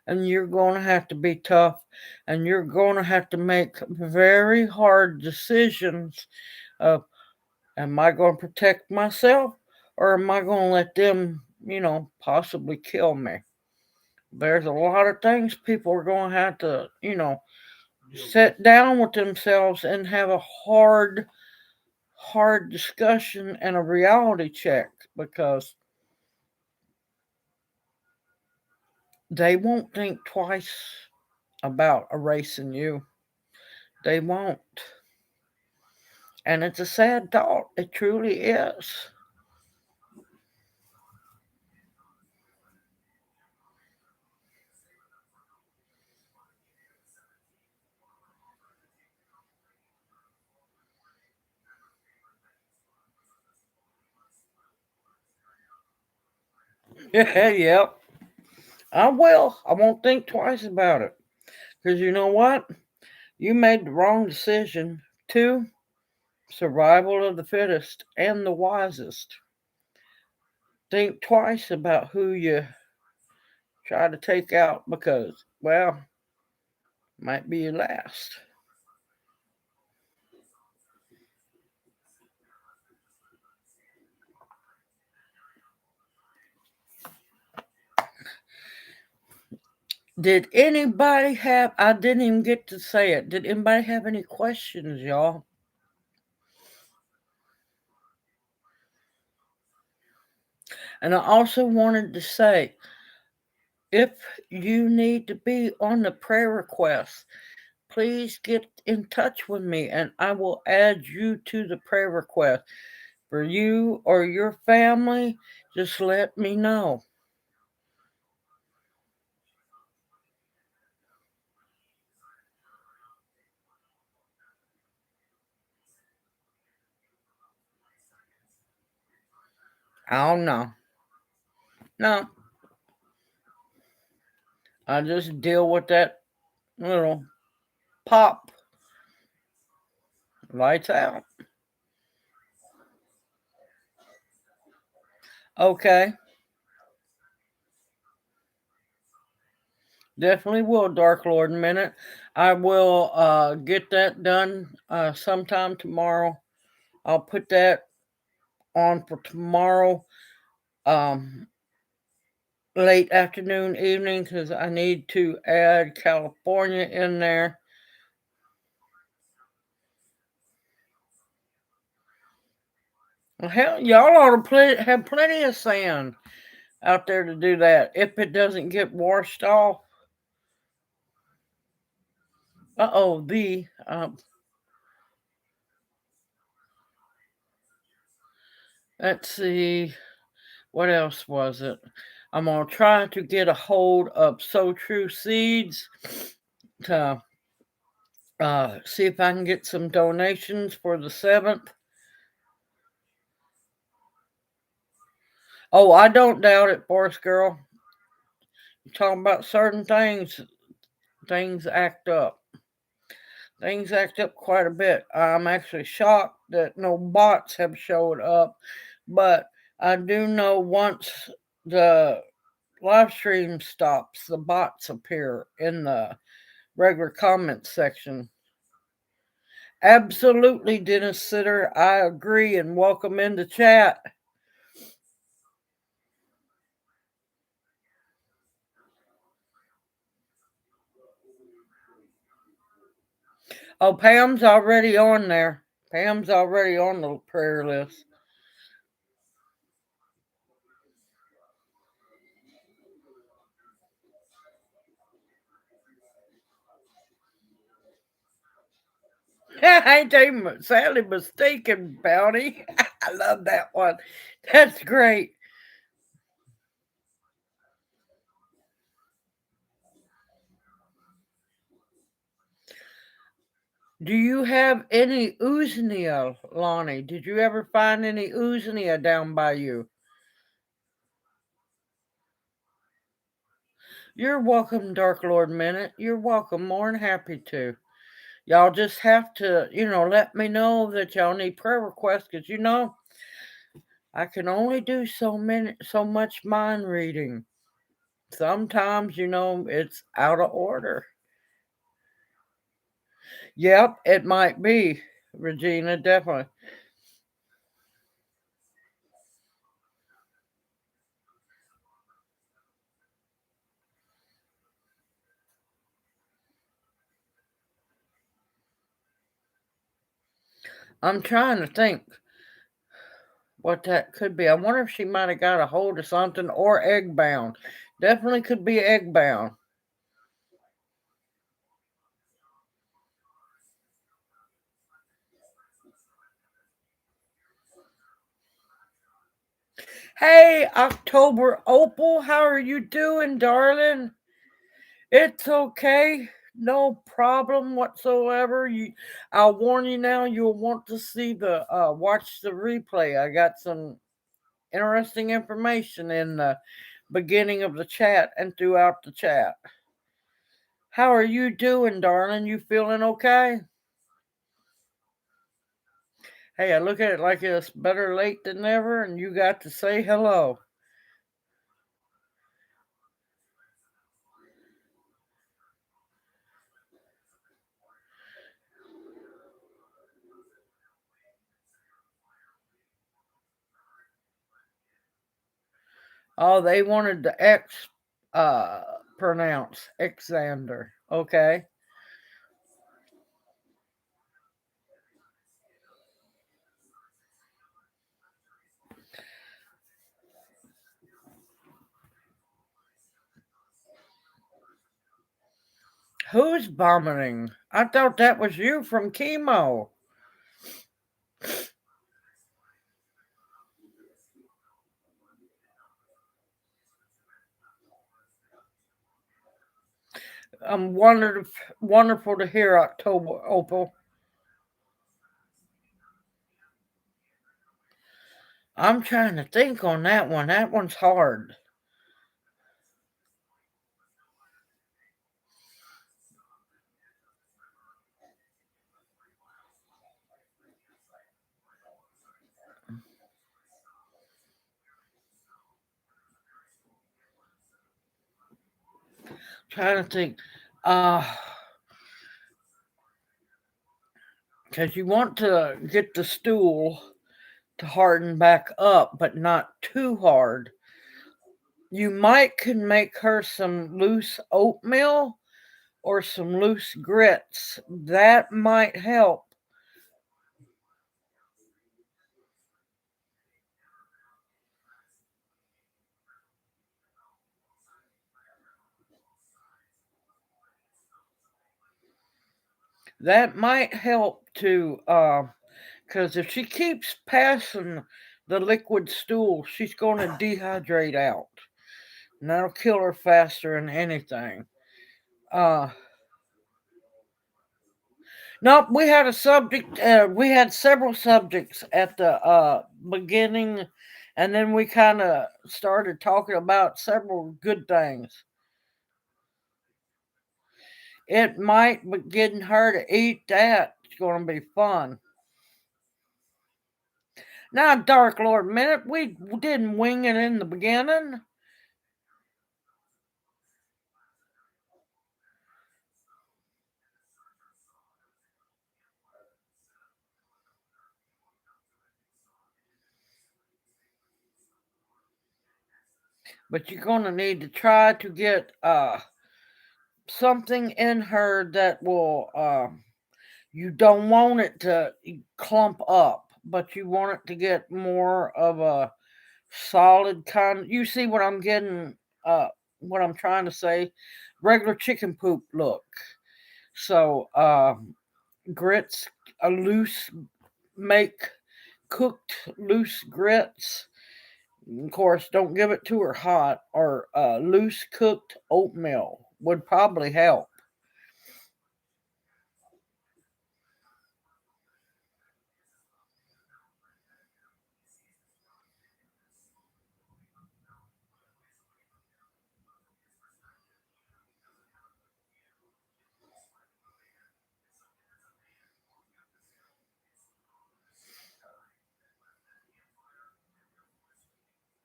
And you're going to have to be tough, and you're going to have to make very hard decisions of, am I going to protect myself, or am I going to let them, possibly kill me? There's a lot of things people are going to have to, sit down with themselves and have a hard discussion and a reality check, because they won't think twice about erasing you. They won't. And it's a sad thought. It truly is. Yeah, yep. I will. I won't think twice about it. Because you know what? You made the wrong decision. Two, survival of the fittest and the wisest. Think twice about who you try to take out, because, well, might be your last. Did anybody have, I didn't even get to say it. Did anybody have any questions, y'all? And I also wanted to say, if you need to be on the prayer request, please get in touch with me, and I will add you to the prayer request. For you or your family, just let me know. I don't know. No, I just deal with that little pop, lights out. Okay, definitely will, Dark Lord Minute. I will get that done sometime tomorrow. I'll put that on for tomorrow, um, late afternoon, evening, because I need to add California in there. Well, hell, y'all ought to have plenty of sand out there to do that if it doesn't get washed off. Let's see, what else was it? I'm gonna try to get a hold of So True Seeds to see if I can get some donations for the 7th. Oh, I don't doubt it, Forest Girl. You're talking about certain things act up. Things act up quite a bit. I'm actually shocked that no bots have showed up, but I do know once the live stream stops, the bots appear in the regular comments section. Absolutely, Dennis Sitter. I agree and welcome in the chat. Oh, Pam's already on there. Pam's already on the prayer list. Ain't they sadly mistaken, Bounty? I love that one. That's great. Do you have any ooznia, Lonnie? Did you ever find any ooznia down by you? You're welcome, Dark Lord Minute. You're welcome. More than happy to. Y'all just have to, let me know that y'all need prayer requests because I can only do so much mind reading. Sometimes, it's out of order. Yep, it might be, Regina, definitely. I'm trying to think what that could be. I wonder if she might have got a hold of something or egg bound. Definitely could be egg bound. Hey, October Opal, how are you doing, darling? It's okay. No problem whatsoever. I'll warn you now, you'll want to see watch the replay. I got some interesting information in the beginning of the chat and throughout the chat. How are you doing, darling? You feeling okay? Hey, I look at it like it's better late than never, and you got to say hello. Oh, they wanted the X pronounce Xander. Okay. Who's vomiting? I thought that was you from chemo. Wonderful to hear, October Opal. I'm trying to think on that one. That one's hard. Trying to think. Because you want to get the stool to harden back up, but not too hard. You might can make her some loose oatmeal or some loose grits. That might help. That might help to, because if she keeps passing the liquid stool, she's going to dehydrate out. And that'll kill her faster than anything. Uh, nope, we had a subject, we had several subjects at the beginning, and then we kind of started talking about several good things. It might, but getting her to eat that is going to be fun. Now, Dark Lord Minute, we didn't wing it in the beginning. But you're going to need to try to get something in her that will, you don't want it to clump up, but you want it to get more of a solid kind. You see what I'm getting, what I'm trying to say? Regular chicken poop look. So, grits, a loose, make cooked loose grits. Of course, don't give it to her hot, or loose cooked oatmeal would probably help.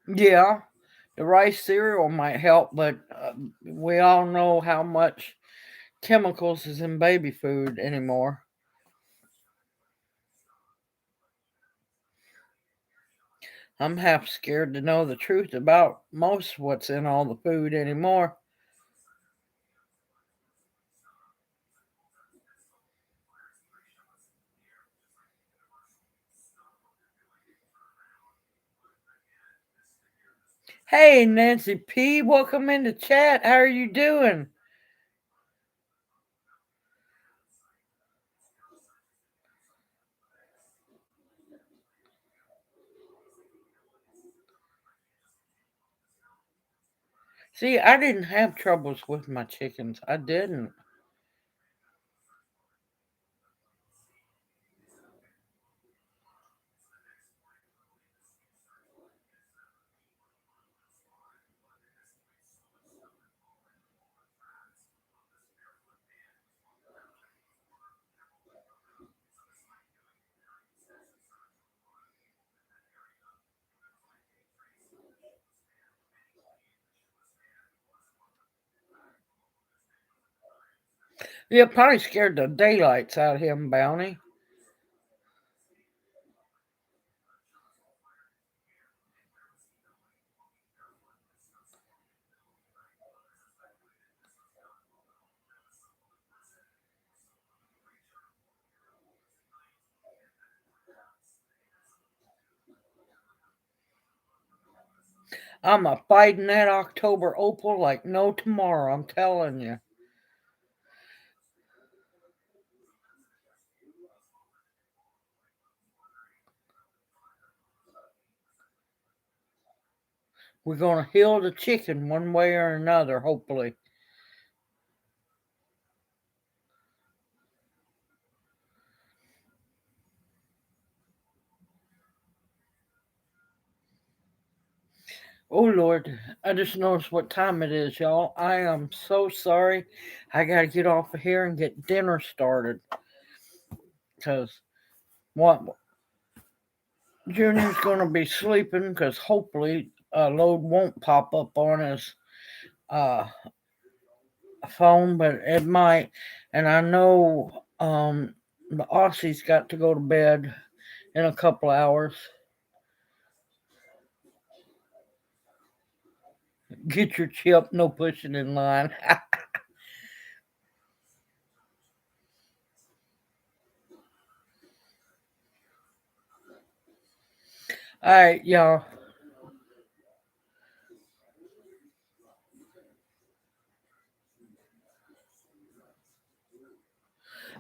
Yeah, the rice cereal might help, but we all know how much chemicals is in baby food anymore. I'm half scared to know the truth about most what's in all the food anymore. Hey, Nancy P, welcome into chat. How are you doing? See, I didn't have troubles with my chickens. I didn't. Yeah, probably scared the daylights out of him, Bounty. I'm a fighting that October opal like no tomorrow, I'm telling you. We're going to heal the chicken one way or another, hopefully. Oh, Lord. I just noticed what time it is, y'all. I am so sorry. I got to get off of here and get dinner started. Because what? Junior's going to be sleeping because hopefully a load won't pop up on his uh, phone, but it might. And I know the Aussie's got to go to bed in a couple hours. Get your chip, no pushing in line. All right, y'all.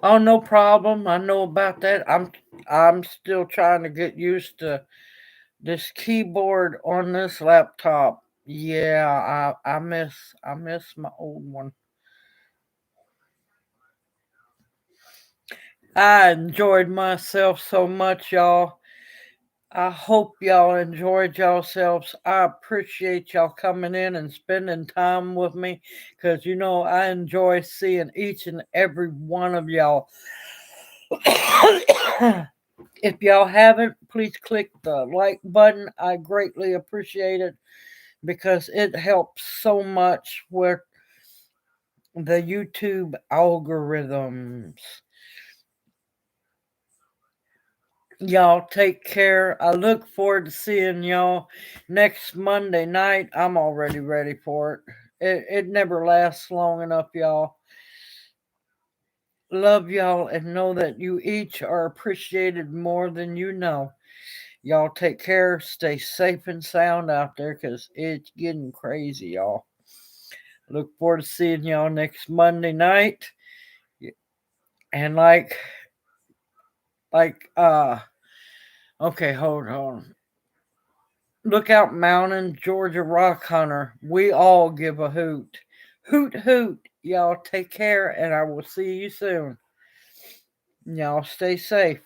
Oh, no problem. I know about that. I'm still trying to get used to this keyboard on this laptop. Yeah, I miss my old one. I enjoyed myself so much, y'all. I hope y'all enjoyed yourselves. I appreciate y'all coming in and spending time with me because I enjoy seeing each and every one of y'all. If y'all haven't, please click the like button. I greatly appreciate it because it helps so much with the YouTube algorithms. Y'all take care. I look forward to seeing y'all next Monday night. I'm already ready for it. It never lasts long enough, y'all. Love y'all and know that you each are appreciated more than you know. Y'all take care. Stay safe and sound out there because it's getting crazy, y'all. Look forward to seeing y'all next Monday night. And like, okay, hold on. Lookout Mountain, Georgia Rock Hunter. We all give a hoot. Hoot hoot. Y'all take care and I will see you soon. Y'all stay safe.